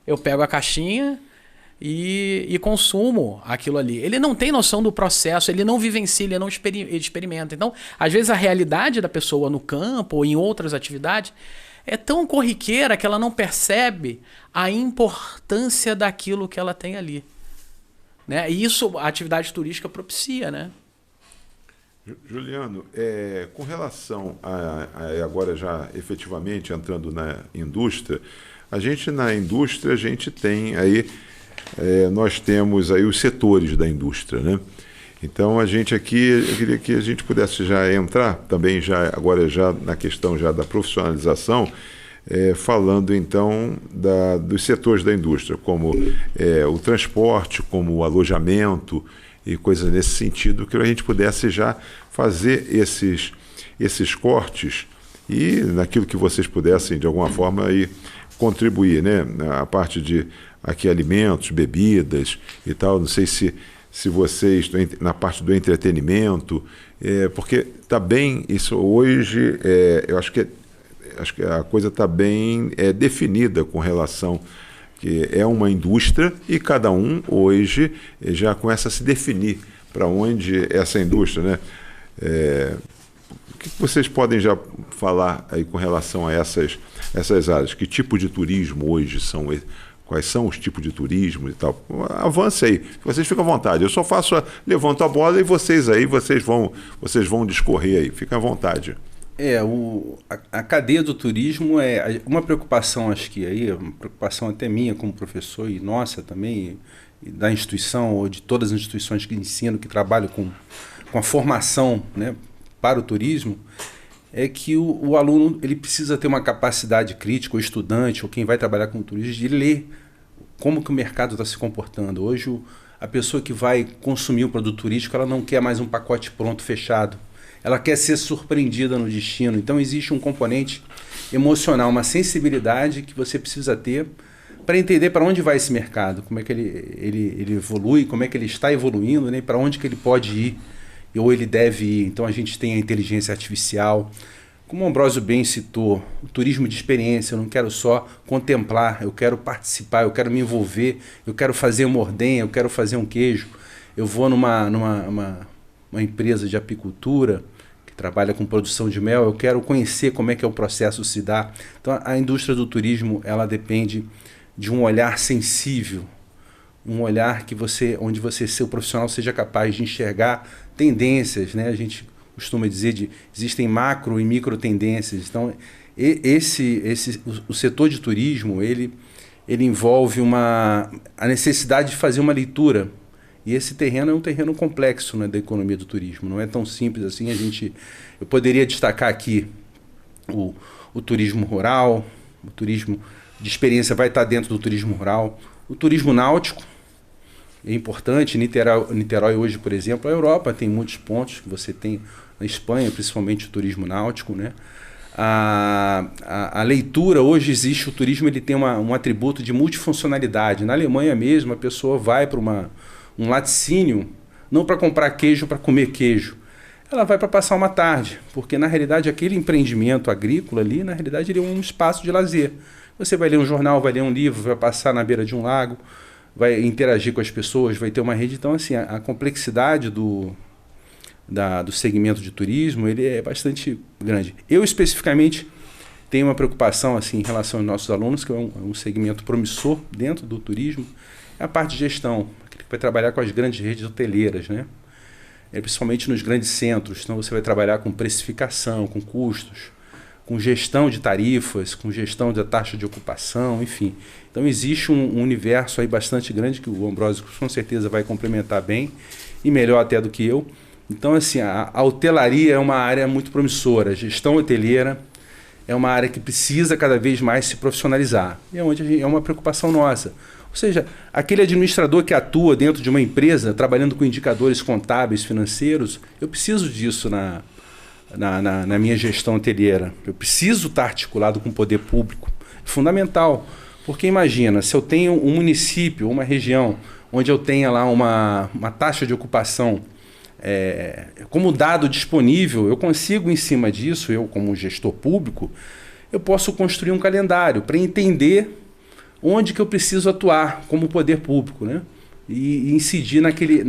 Eu pego a caixinha e consumo aquilo ali. Ele não tem noção do processo, ele não vivencia, ele não experimenta. Então, às vezes a realidade da pessoa no campo ou em outras atividades é tão corriqueira que ela não percebe a importância daquilo que ela tem ali. Né? E isso a atividade turística propicia, né? Juliano, com relação agora já efetivamente entrando na indústria, a gente tem aí nós temos aí os setores da indústria, né? Então a gente aqui, eu queria que a gente pudesse já entrar também agora já na questão já da profissionalização, falando então dos setores da indústria, como o transporte, como o alojamento e coisas nesse sentido, que a gente pudesse já fazer esses cortes e naquilo que vocês pudessem de alguma forma aí contribuir, né? A parte de aqui alimentos, bebidas e tal, não sei se vocês, na parte do entretenimento, porque está bem isso hoje, eu acho que a coisa está bem definida com relação que é uma indústria e cada um hoje já começa a se definir para onde essa indústria, né? O que vocês podem já falar aí com relação a essas áreas? Que tipo de turismo hoje são? Quais são os tipos de turismo e tal? Avance aí, vocês ficam à vontade. Eu só levanto a bola e vocês vão discorrer aí. Fiquem à vontade. A cadeia do turismo é uma preocupação, acho que aí, uma preocupação até minha como professor e nossa também, e da instituição ou de todas as instituições que ensino, que trabalham com a formação, né, para o turismo, é que o aluno ele precisa ter uma capacidade crítica, o estudante, ou quem vai trabalhar com turismo, de ler como que o mercado está se comportando. Hoje, a pessoa que vai consumir o produto turístico, ela não quer mais um pacote pronto, fechado. Ela quer ser surpreendida no destino. Então, existe um componente emocional, uma sensibilidade que você precisa ter para entender para onde vai esse mercado, como é que ele evolui, como é que ele está evoluindo, né, para onde que ele pode ir, ou ele deve ir. Então a gente tem a inteligência artificial, como o Ambrósio bem citou, o turismo de experiência. Eu não quero só contemplar, eu quero participar, eu quero me envolver, eu quero fazer uma ordenha, eu quero fazer um queijo. Eu vou numa empresa de apicultura que trabalha com produção de mel, eu quero conhecer como é que o processo se dá. Então a indústria do turismo, ela depende de um olhar sensível, um olhar onde você, seu profissional, seja capaz de enxergar tendências, né? A gente costuma dizer existem macro e micro tendências. Então, o setor de turismo, ele envolve a necessidade de fazer uma leitura. E esse terreno é um terreno complexo, né, da economia do turismo. Não é tão simples assim. Eu poderia destacar aqui o turismo rural, o turismo de experiência vai estar dentro do turismo rural, o turismo náutico. É importante. Niterói hoje, por exemplo, a Europa tem muitos pontos que você tem na Espanha, principalmente o turismo náutico, né? A leitura, hoje existe o turismo, ele tem um atributo de multifuncionalidade. Na Alemanha mesmo, a pessoa vai para um laticínio, não para comprar queijo, para comer queijo. Ela vai para passar uma tarde, porque na realidade aquele empreendimento agrícola ali, na realidade ele é um espaço de lazer. Você vai ler um jornal, vai ler um livro, vai passar na beira de um lago, vai interagir com as pessoas, vai ter uma rede. Então, assim, a complexidade do segmento de turismo, ele é bastante grande. Eu, especificamente, tenho uma preocupação assim, em relação aos nossos alunos, que é um segmento promissor dentro do turismo, é a parte de gestão, que vai trabalhar com as grandes redes hoteleiras, né? Principalmente nos grandes centros. Então, você vai trabalhar com precificação, com custos, com gestão de tarifas, com gestão da taxa de ocupação, enfim. Então existe um universo aí bastante grande que o Ambrósio com certeza vai complementar bem e melhor até do que eu. Então, assim, a hotelaria é uma área muito promissora, a gestão hoteleira é uma área que precisa cada vez mais se profissionalizar. E é onde é uma preocupação nossa. Ou seja, aquele administrador que atua dentro de uma empresa, trabalhando com indicadores contábeis, financeiros, eu preciso disso na minha gestão hoteleira. Eu preciso estar articulado com o poder público. É fundamental. Porque imagina, se eu tenho um município, uma região, onde eu tenha lá uma taxa de ocupação como dado disponível, eu consigo, em cima disso, eu como gestor público, eu posso construir um calendário para entender onde que eu preciso atuar como poder público, né? E incidir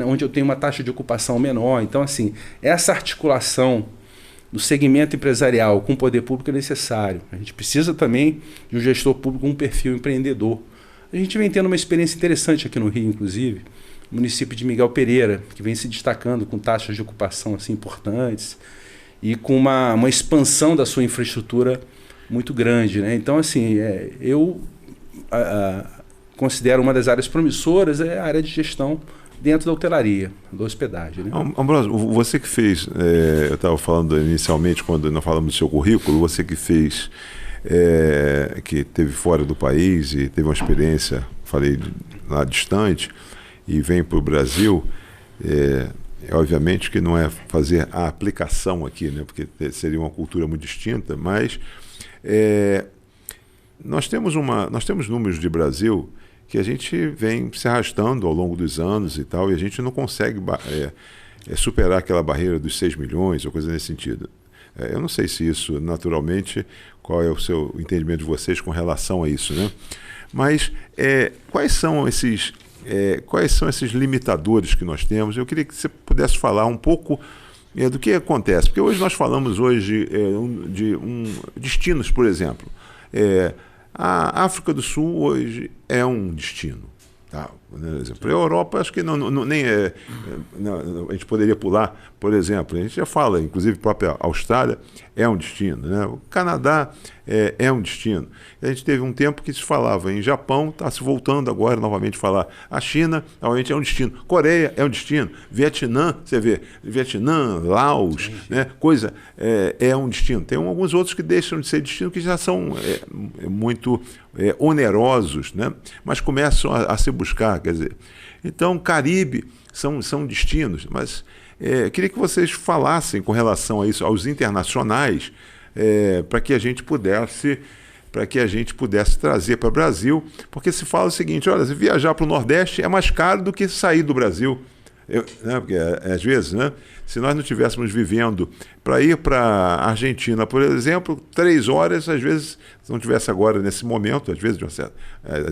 onde eu tenho uma taxa de ocupação menor. Então, assim, essa articulação do segmento empresarial com o poder público é necessário. A gente precisa também de um gestor público com um perfil empreendedor. A gente vem tendo uma experiência interessante aqui no Rio, inclusive, o município de Miguel Pereira, que vem se destacando com taxas de ocupação assim, importantes e com uma expansão da sua infraestrutura muito grande, né? Então, assim, eu considero uma das áreas promissoras a área de gestão dentro da hotelaria, da hospedagem. Né? Ambrósio, você que fez, eu estava falando inicialmente, quando nós falamos do seu currículo, você que fez, que teve fora do país e teve uma experiência, falei, lá distante, e vem para o Brasil, obviamente que não é fazer a aplicação aqui, né, porque seria uma cultura muito distinta, mas nós temos números de Brasil que a gente vem se arrastando ao longo dos anos e tal, e a gente não consegue superar aquela barreira dos 6 milhões ou coisa nesse sentido. Eu não sei se isso, naturalmente, qual é o seu entendimento de vocês com relação a isso, né? Mas quais são esses limitadores que nós temos? Eu queria que você pudesse falar um pouco do que acontece, porque hoje nós falamos de destinos, por exemplo. A África do Sul hoje é um destino. Tá? Para a Europa, acho que nem a gente poderia pular, por exemplo. A gente já fala, inclusive, a própria Austrália é um destino. Né? O Canadá é um destino. A gente teve um tempo que se falava em Japão, está se voltando agora novamente a falar. A China, novamente, é um destino. Coreia é um destino. Vietnã, você vê, Vietnã, Laos, né? Coisa é um destino. Tem alguns outros que deixam de ser destino, que já são muito onerosos, né? Mas começam a se buscar, quer dizer. Então, Caribe são destinos, mas queria que vocês falassem com relação a isso, aos internacionais, para que a gente pudesse trazer para o Brasil, porque se fala o seguinte, olha, se viajar para o Nordeste é mais caro do que sair do Brasil. Né, porque às vezes, né, se nós não estivéssemos vivendo para ir para a Argentina, por exemplo, 3 horas, às vezes, se não tivesse agora nesse momento, às vezes, de uma certa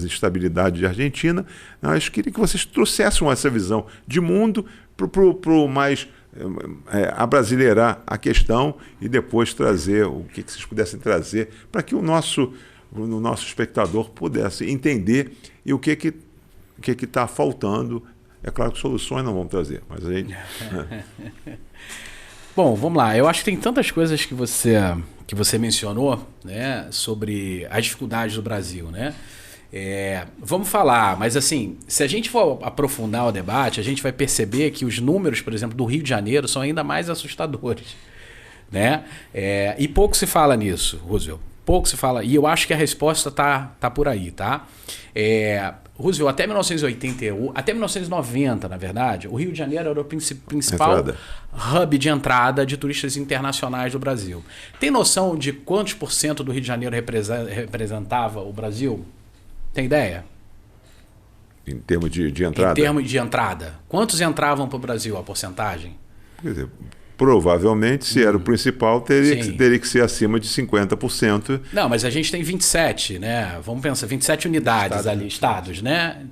instabilidade de Argentina, nós queria que vocês trouxessem essa visão de mundo para o mais abrasileirar a questão e depois trazer o que vocês pudessem trazer para que o nosso espectador pudesse entender e o que está faltando. É claro que soluções não vamos trazer, mas a gente... Bom, vamos lá. Eu acho que tem tantas coisas que você mencionou, né, sobre as dificuldades do Brasil, né? Vamos falar, mas assim, se a gente for aprofundar o debate, a gente vai perceber que os números, por exemplo, do Rio de Janeiro são ainda mais assustadores, né? E pouco se fala nisso, Roosevelt. Pouco se fala. E eu acho que a resposta tá por aí, tá? Roosevelt, até 1990, na verdade, o Rio de Janeiro era o principal hub de entrada de turistas internacionais do Brasil. Tem noção de quantos % do Rio de Janeiro representava o Brasil? Tem ideia? Em termos de entrada? Em termos de entrada. Quantos entravam para o Brasil, a porcentagem? Quer dizer, provavelmente, se era o principal, teria que ser acima de 50%. Não, mas a gente tem 27, né? Vamos pensar, 27 unidades estados, né?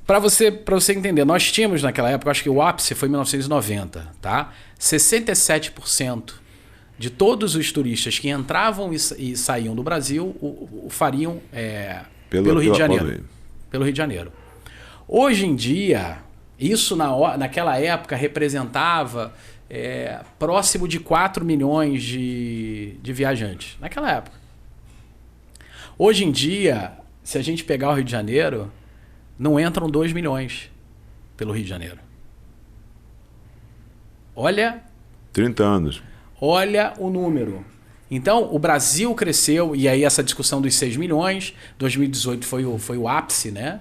Para você entender, nós tínhamos naquela época, acho que o ápice foi em 1990, tá? 67% de todos os turistas que entravam e saíam do Brasil o fariam pelo Rio de Janeiro. Pelo Rio de Janeiro. Hoje em dia, isso naquela época representava próximo de 4 milhões de viajantes. Naquela época. Hoje em dia, se a gente pegar o Rio de Janeiro, não entram 2 milhões pelo Rio de Janeiro. Olha... 30 anos. Olha o número. Então, o Brasil cresceu, e aí essa discussão dos 6 milhões, 2018 foi o ápice, né?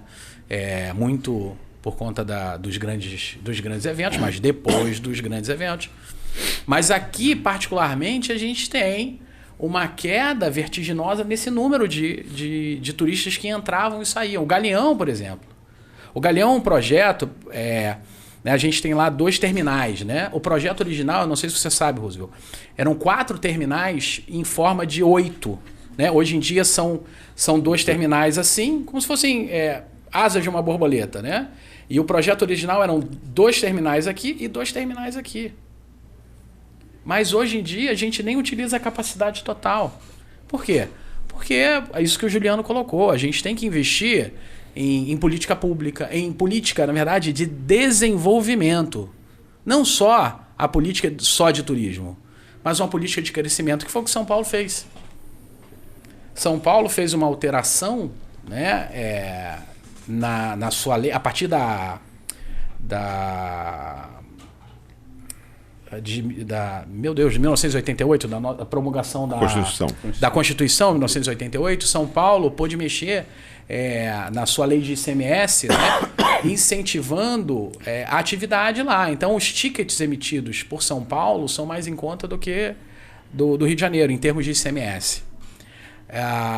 Muito por conta dos grandes eventos, mas depois dos grandes eventos. Mas aqui, particularmente, a gente tem uma queda vertiginosa nesse número de turistas que entravam e saíam. O Galeão, por exemplo. O Galeão é um projeto... a gente tem lá 2 terminais, né? O projeto original, eu não sei se você sabe, Roosevelt, eram 4 terminais em forma de 8. Né? Hoje em dia são 2 terminais assim, como se fossem asas de uma borboleta, né? E o projeto original eram 2 terminais aqui e 2 terminais aqui. Mas hoje em dia a gente nem utiliza a capacidade total. Por quê? Porque é isso que o Juliano colocou. A gente tem que investir em política pública, em política, na verdade, de desenvolvimento. Não só a política só de turismo, mas uma política de crescimento, que foi o que São Paulo fez. São Paulo fez uma alteração, né, na sua lei, a partir da meu Deus, de 1988, da promulgação da Constituição, 1988, São Paulo pôde mexer na sua lei de ICMS, né, incentivando a atividade lá. Então, os tickets emitidos por São Paulo são mais em conta do que do Rio de Janeiro, em termos de ICMS.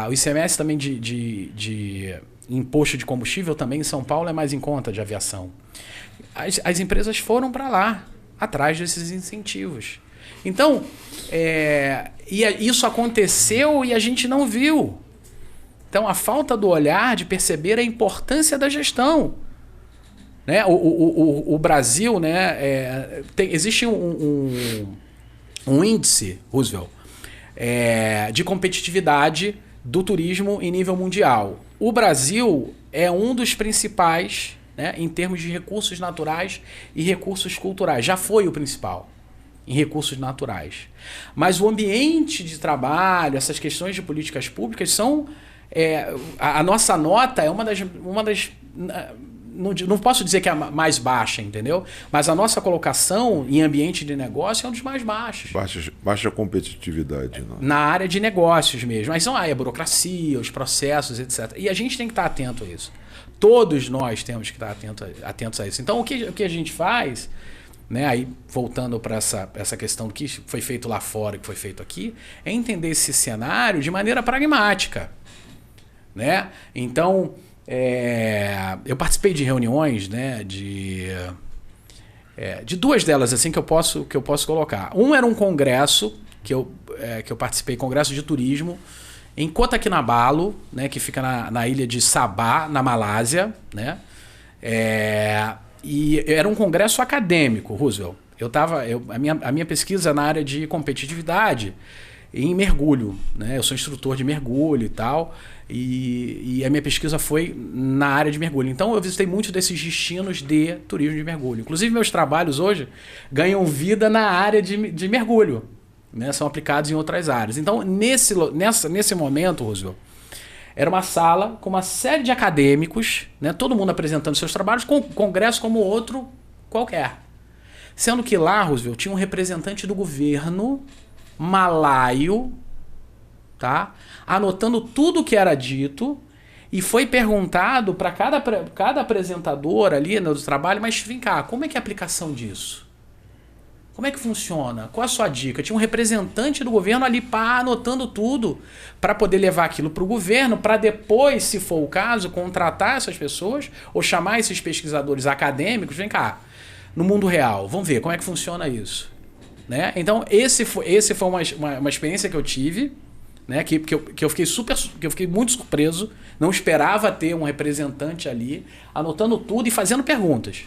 O ICMS também de imposto de combustível também em São Paulo é mais em conta de aviação. As empresas foram para lá, atrás desses incentivos. Então, isso aconteceu e a gente não viu. Então, a falta do olhar de perceber a importância da gestão. Né? O Brasil, né, existe um índice, Roosevelt, de competitividade do turismo em nível mundial. O Brasil é um dos principais, né, em termos de recursos naturais e recursos culturais. Já foi o principal em recursos naturais. Mas o ambiente de trabalho, essas questões de políticas públicas são... a nossa nota é uma das não posso dizer que é a mais baixa, entendeu? Mas a nossa colocação em ambiente de negócio é um dos mais baixos. Baixa competitividade. Não. Na área de negócios mesmo. Mas são a burocracia, os processos, etc. E a gente tem que estar atento a isso. Todos nós temos que estar atentos a isso. Então, o que a gente faz, né, aí voltando para essa questão do que foi feito lá fora e que foi feito aqui, é entender esse cenário de maneira pragmática. Né? Então, eu participei de reuniões, né, de duas delas assim que eu posso colocar. Um era um congresso que eu participei, congresso de turismo em Kota Kinabalu, né, que fica na ilha de Sabah, na Malásia, né? E era um congresso acadêmico, Roosevelt. A minha pesquisa na área de competitividade em mergulho, né? Eu sou instrutor de mergulho e tal, e a minha pesquisa foi na área de mergulho. Então eu visitei muitos desses destinos de turismo de mergulho. Inclusive meus trabalhos hoje ganham vida na área de mergulho, né? São aplicados em outras áreas. Então nesse momento, Roosevelt, era uma sala com uma série de acadêmicos, né? Todo mundo apresentando seus trabalhos, com congresso como outro qualquer. Sendo que lá, Roosevelt, tinha um representante do governo malaio, tá? Anotando tudo que era dito, e foi perguntado para cada apresentador ali no trabalho, mas vem cá, como é que é a aplicação disso? Como é que funciona? Qual a sua dica? Tinha um representante do governo ali anotando tudo para poder levar aquilo para o governo, para depois, se for o caso, contratar essas pessoas ou chamar esses pesquisadores acadêmicos, vem cá, no mundo real, vamos ver como é que funciona isso. Né? Então, esse foi uma experiência que eu tive, né? que eu fiquei muito surpreso, não esperava ter um representante ali, anotando tudo e fazendo perguntas.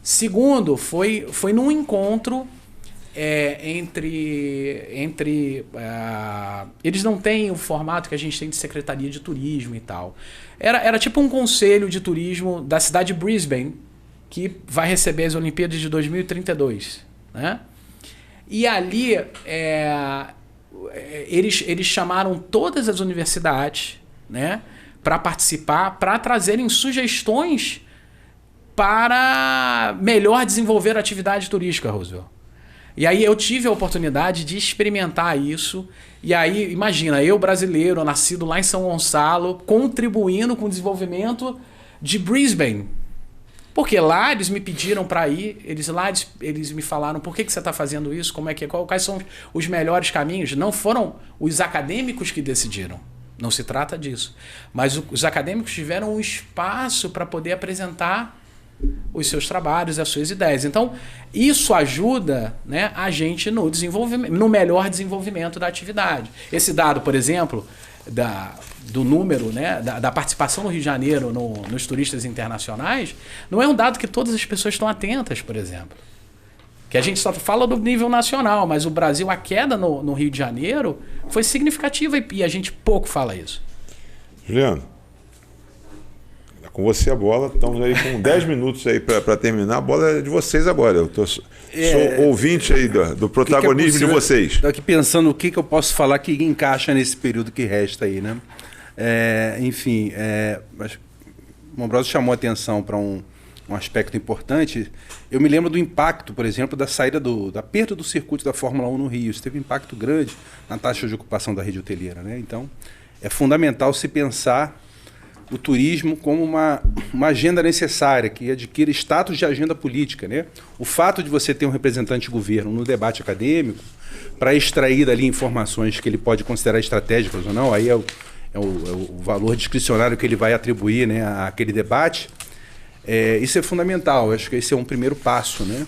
Segundo, foi num encontro eles não têm o formato que a gente tem de secretaria de turismo e tal. Era tipo um conselho de turismo da cidade de Brisbane, que vai receber as Olimpíadas de 2032. Né? E ali eles chamaram todas as universidades, né, para participar, para trazerem sugestões para melhor desenvolver a atividade turística, Roosevelt. E aí eu tive a oportunidade de experimentar isso. E aí, imagina, eu brasileiro, nascido lá em São Gonçalo, contribuindo com o desenvolvimento de Brisbane. Porque lá eles me pediram para ir, eles me falaram por que você está fazendo isso, quais são os melhores caminhos. Não foram os acadêmicos que decidiram, não se trata disso. Mas os acadêmicos tiveram um espaço para poder apresentar os seus trabalhos, as suas ideias. Então, isso ajuda, né, a gente no melhor desenvolvimento da atividade. Esse dado, por exemplo, do número, né, da participação no Rio de Janeiro nos turistas internacionais, não é um dado que todas as pessoas estão atentas, por exemplo. Que a gente só fala do nível nacional, mas o Brasil, a queda no Rio de Janeiro foi significativa e a gente pouco fala isso. Juliano, com você a bola, estamos aí com 10 minutos aí para terminar. A bola é de vocês agora. Eu sou ouvinte aí do protagonismo de vocês. Estou aqui pensando o que eu posso falar que encaixa nesse período que resta aí, né? Enfim, o Ambrosio chamou a atenção para um um aspecto importante. Eu me lembro do impacto, por exemplo, da saída da perda do circuito da Fórmula 1 no Rio. Isso teve um impacto grande na taxa de ocupação da rede hoteleira, né? Então, é fundamental se pensar o turismo como uma agenda necessária, que adquira status de agenda política, né? O fato de você ter um representante de governo no debate acadêmico, para extrair dali informações que ele pode considerar estratégicas ou não, aí é o valor discricionário que ele vai atribuir, né, àquele debate. Isso é fundamental. Eu acho que esse é um primeiro passo, né?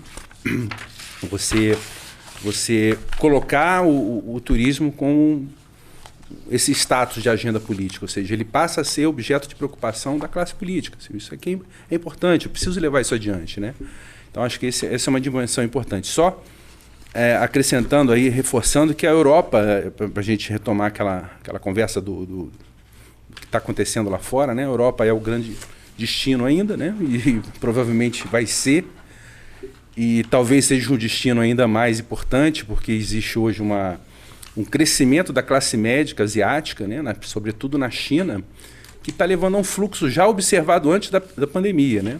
Você colocar o turismo com esse status de agenda política, ou seja, ele passa a ser objeto de preocupação da classe política. Isso aqui é importante, eu preciso levar isso adiante, né? Então, acho que essa é uma dimensão importante. Só acrescentando aí, reforçando que a Europa, para a gente retomar aquela conversa do que está acontecendo lá fora, né? A Europa é o grande destino ainda, né? E provavelmente vai ser, e talvez seja um destino ainda mais importante, porque existe hoje um crescimento da classe médica asiática, né? Sobretudo na China, que está levando a um fluxo já observado antes da pandemia, né?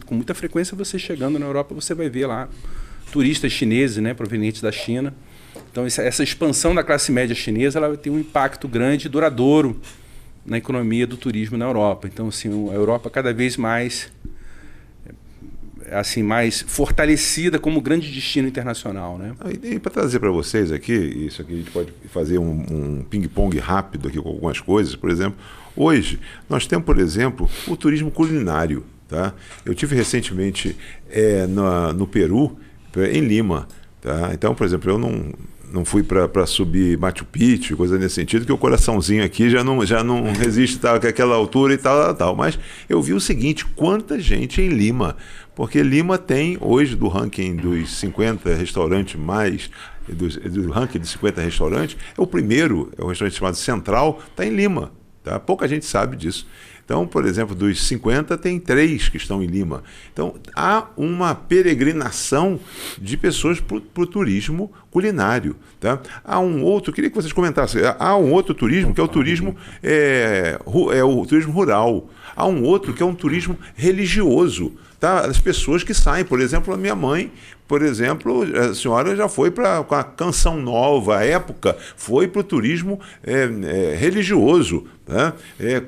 Com muita frequência, você chegando na Europa, você vai ver lá turistas chineses, né, provenientes da China. Então, essa expansão da classe média chinesa, ela vai ter um impacto grande e duradouro na economia do turismo na Europa. Então, assim, a Europa cada vez mais fortalecida como grande destino internacional, né? E para trazer para vocês aqui, isso aqui a gente pode fazer um ping-pong rápido aqui com algumas coisas. Por exemplo, hoje nós temos, por exemplo, o turismo culinário. Tá? Eu tive recentemente no Peru, em Lima. Tá? Então, por exemplo, eu não fui para subir Machu Picchu, coisa nesse sentido, que o coraçãozinho aqui já não resiste com aquela altura e tal. Mas eu vi o seguinte, quanta gente em Lima. Porque Lima tem, hoje, do ranking dos 50 restaurantes mais... Do ranking de 50 restaurantes, o primeiro é um restaurante chamado Central, está em Lima. Tá? Pouca gente sabe disso. Então, por exemplo, dos 50, tem 3 que estão em Lima. Então, há uma peregrinação de pessoas para o turismo culinário. Tá? Há um outro, queria que vocês comentassem, há um outro turismo, que é o turismo, o turismo rural. Há um outro que é um turismo religioso. Tá? As pessoas que saem, por exemplo, a minha mãe, por exemplo, a senhora já foi com a Canção Nova, a época, foi para o turismo religioso. Né?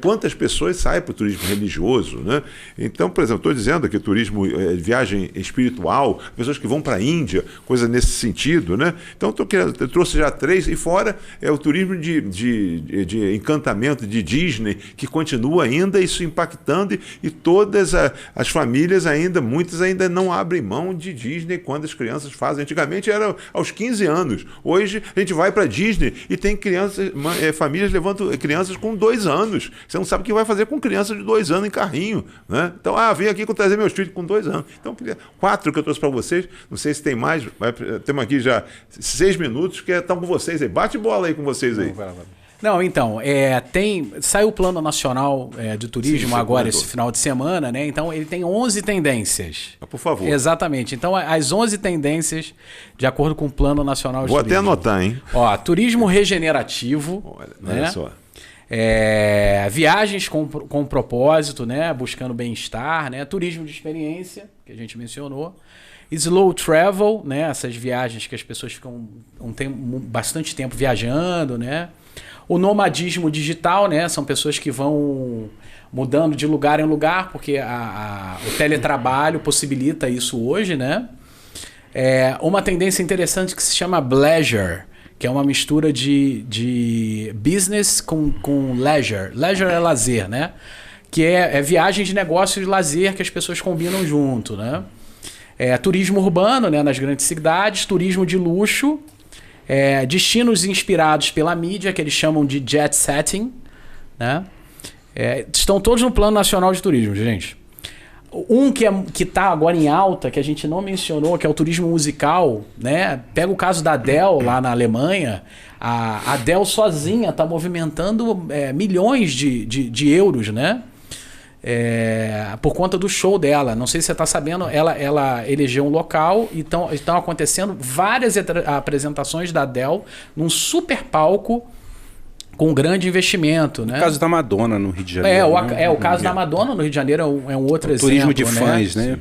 Quantas pessoas saem para o turismo religioso? Né? Então, por exemplo, estou dizendo aqui turismo, viagem espiritual, pessoas que vão para a Índia, coisa nesse sentido. Né? Então, eu trouxe já 3, e fora o turismo de encantamento de Disney, que continua ainda isso impactando, e todas as famílias muitas ainda não abrem mão de Disney quando as crianças fazem. Antigamente era aos 15 anos. Hoje a gente vai para Disney e tem famílias levando crianças com 2 anos. Você não sabe o que vai fazer com criança de 2 anos em carrinho. Né? Então, vim aqui trazer meus filhos com 2 anos. Então, 4 que eu trouxe para vocês. Não sei se tem mais. Temos aqui já 6 minutos que estão com vocês aí. Bate bola aí com vocês aí. Não, então, saiu o Plano Nacional de Turismo agora, esse final de semana, né? Então, ele tem 11 tendências. Por favor. Exatamente. Então, as 11 tendências, de acordo com o Plano Nacional de Vou Turismo. até anotar, hein? Turismo regenerativo. Olha só. Viagens com propósito, né? Buscando bem-estar, né? Turismo de experiência, que a gente mencionou. Slow travel, né? Essas viagens que as pessoas ficam bastante tempo viajando, né? O nomadismo digital, né? São pessoas que vão mudando de lugar em lugar, porque o teletrabalho possibilita isso hoje, né? Uma tendência interessante que se chama bleisure, que é uma mistura de business com leisure. Leisure é lazer, né? Que é viagem de negócio e lazer que as pessoas combinam junto, né? Turismo urbano, né? Nas grandes cidades, turismo de luxo, destinos inspirados pela mídia, que eles chamam de jet setting, né? Estão todos no Plano Nacional de Turismo, gente. Um que está agora em alta, que a gente não mencionou, que é o turismo musical, né? Pega o caso da Adele lá na Alemanha. A Adele sozinha está movimentando milhões de euros, né? Por conta do show dela. Não sei se você está sabendo, ela elegeu um local e estão acontecendo várias apresentações da Adele num super palco com grande investimento, né? O caso da Madonna no Rio de Janeiro. O caso da Madonna no Rio de Janeiro é um outro exemplo. Turismo de fãs, né?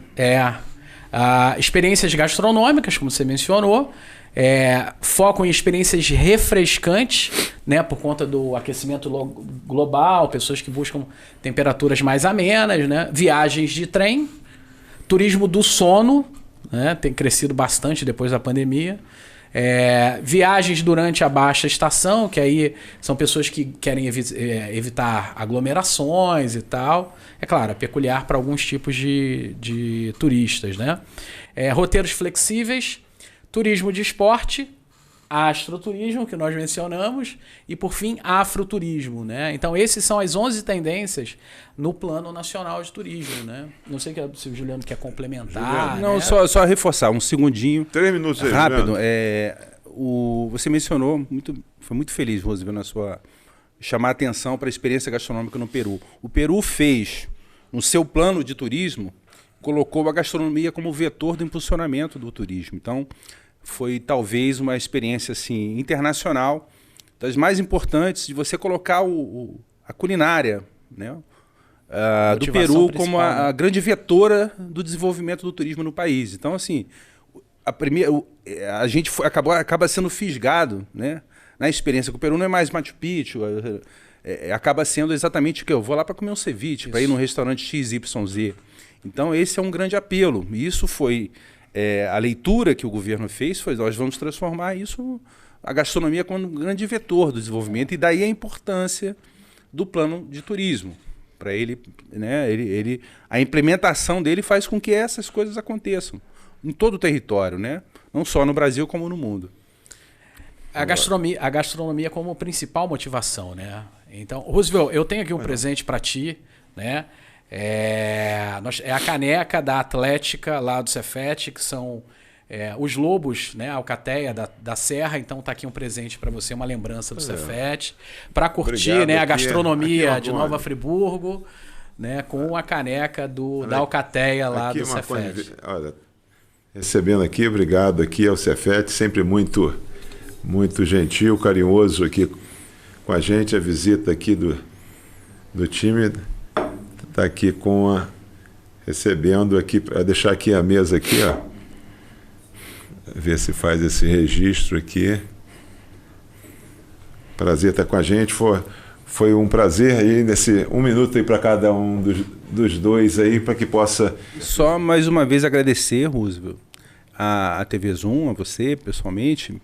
Experiências gastronômicas, como você mencionou, foco em experiências refrescantes, né? Por conta do aquecimento global, pessoas que buscam temperaturas mais amenas, né? Viagens de trem, turismo do sono, né? Tem crescido bastante depois da pandemia. Viagens durante a baixa estação, que aí são pessoas que querem evitar aglomerações e tal. É claro, é peculiar para alguns tipos de turistas, né? Roteiros flexíveis, turismo de esporte, astroturismo, que nós mencionamos, e por fim, afroturismo, né? Então, esses são as 11 tendências no Plano Nacional de Turismo, né? Não sei se o Juliano quer complementar. Juliano, não, né? só reforçar, um segundinho. 3 minutos aí, rápido. Juliano. Você mencionou, foi muito feliz, Roosevelt, na sua chamar a atenção para a experiência gastronômica no Peru. O Peru fez, no seu plano de turismo, colocou a gastronomia como vetor do impulsionamento do turismo. Então, foi talvez uma experiência assim, internacional, das mais importantes, de você colocar a culinária, né, do Peru como a grande vetora do desenvolvimento do turismo no país. Então, assim, a gente acaba sendo fisgado, né, na experiência, que o Peru não é mais Machu Picchu, acaba sendo exatamente o que eu vou lá para comer um ceviche, para ir num restaurante XYZ. Então, esse é um grande apelo. E isso foi... a leitura que o governo fez foi: nós vamos transformar isso, a gastronomia, como um grande vetor do desenvolvimento, e daí a importância do plano de turismo. Para ele, né, a implementação dele faz com que essas coisas aconteçam em todo o território, né? Não só no Brasil, como no mundo. A gastronomia como principal motivação, né? Então, Roosevelt, eu tenho aqui um presente para ti, né? É a caneca da Atlética lá do Cefet, que são os lobos, né, a alcateia da Serra. Então tá aqui um presente para você, uma lembrança do Cefet, para curtir. Obrigado, né, a gastronomia de Nova Friburgo, né, com a caneca da alcateia lá do Cefet. Olha, recebendo aqui, obrigado aqui ao Cefet, sempre muito gentil, carinhoso aqui com a gente, a visita aqui do time. Está aqui recebendo aqui, para deixar aqui a mesa aqui, ó. Ver se faz esse registro aqui. Prazer estar com a gente. Foi um prazer aí nesse 1 minuto aí para cada um dos dois aí, para que possa... Só mais uma vez agradecer, Roosevelt, a TV Zoom, a você pessoalmente,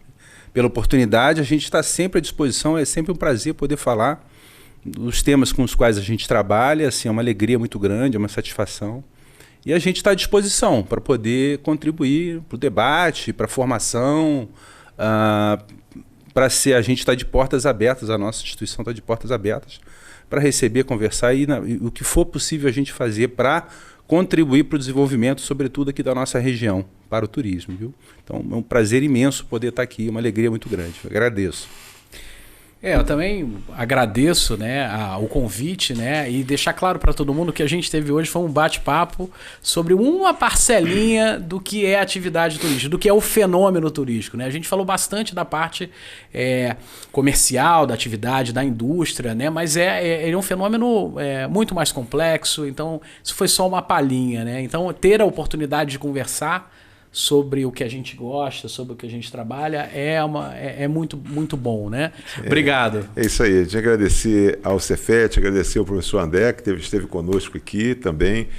pela oportunidade. A gente está sempre à disposição, é sempre um prazer poder falar os temas com os quais a gente trabalha. Assim, é uma alegria muito grande, é uma satisfação. E a gente está à disposição para poder contribuir para o debate, para a formação, a gente está de portas abertas, a nossa instituição está de portas abertas para receber, conversar e o que for possível a gente fazer para contribuir para o desenvolvimento, sobretudo aqui da nossa região, para o turismo, viu? Então é um prazer imenso poder estar aqui, uma alegria muito grande. Eu agradeço. Eu também agradeço, né, o convite, né, e deixar claro para todo mundo que a gente teve hoje foi um bate-papo sobre uma parcelinha do que é a atividade turística, do que é o fenômeno turístico, né? A gente falou bastante da parte comercial, da atividade, da indústria, né, mas ele é um fenômeno muito mais complexo. Então isso foi só uma palhinha, né? Então ter a oportunidade de conversar sobre o que a gente gosta, sobre o que a gente trabalha, é muito, muito bom, né? Obrigado. É isso aí. A gente agradecer ao Cefet, agradecer ao professor André, que esteve conosco aqui também,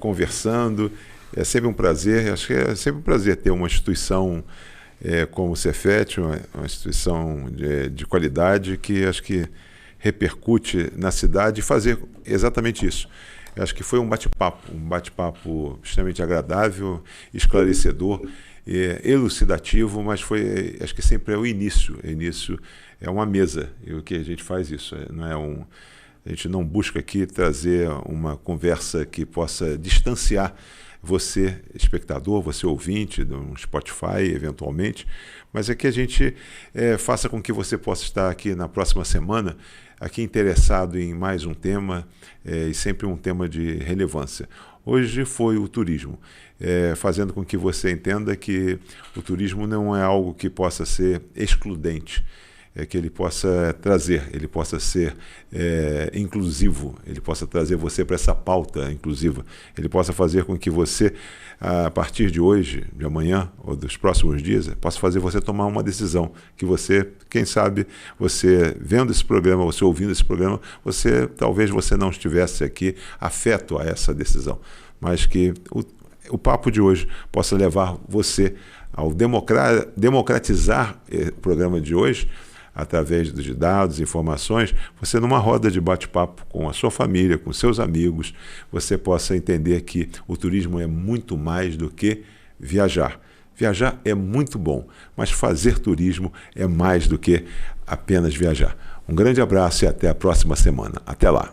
conversando. É sempre um prazer, acho que é sempre um prazer ter uma instituição como o Cefet, uma instituição de qualidade, que acho que repercute na cidade, e fazer exatamente isso. Eu acho que foi um bate-papo extremamente agradável, esclarecedor, elucidativo, mas acho que sempre é o início. O início é uma mesa, e o que a gente faz isso. A gente não busca aqui trazer uma conversa que possa distanciar você, espectador, você ouvinte, no Spotify, eventualmente, mas é que a gente faça com que você possa estar aqui na próxima semana, aqui interessado em mais um tema, e sempre um tema de relevância. Hoje foi o turismo, fazendo com que você entenda que o turismo não é algo que possa ser excludente. que ele possa trazer, ele possa ser inclusivo, ele possa trazer você para essa pauta inclusiva, ele possa fazer com que você, a partir de hoje, de amanhã ou dos próximos dias, possa fazer você tomar uma decisão que você, quem sabe, você vendo esse programa, você ouvindo esse programa, talvez você não estivesse aqui afeto a essa decisão, mas que o papo de hoje possa levar você ao democratizar o programa de hoje, através de dados, informações, você numa roda de bate-papo com a sua família, com seus amigos, você possa entender que o turismo é muito mais do que viajar. Viajar é muito bom, mas fazer turismo é mais do que apenas viajar. Um grande abraço e até a próxima semana. Até lá!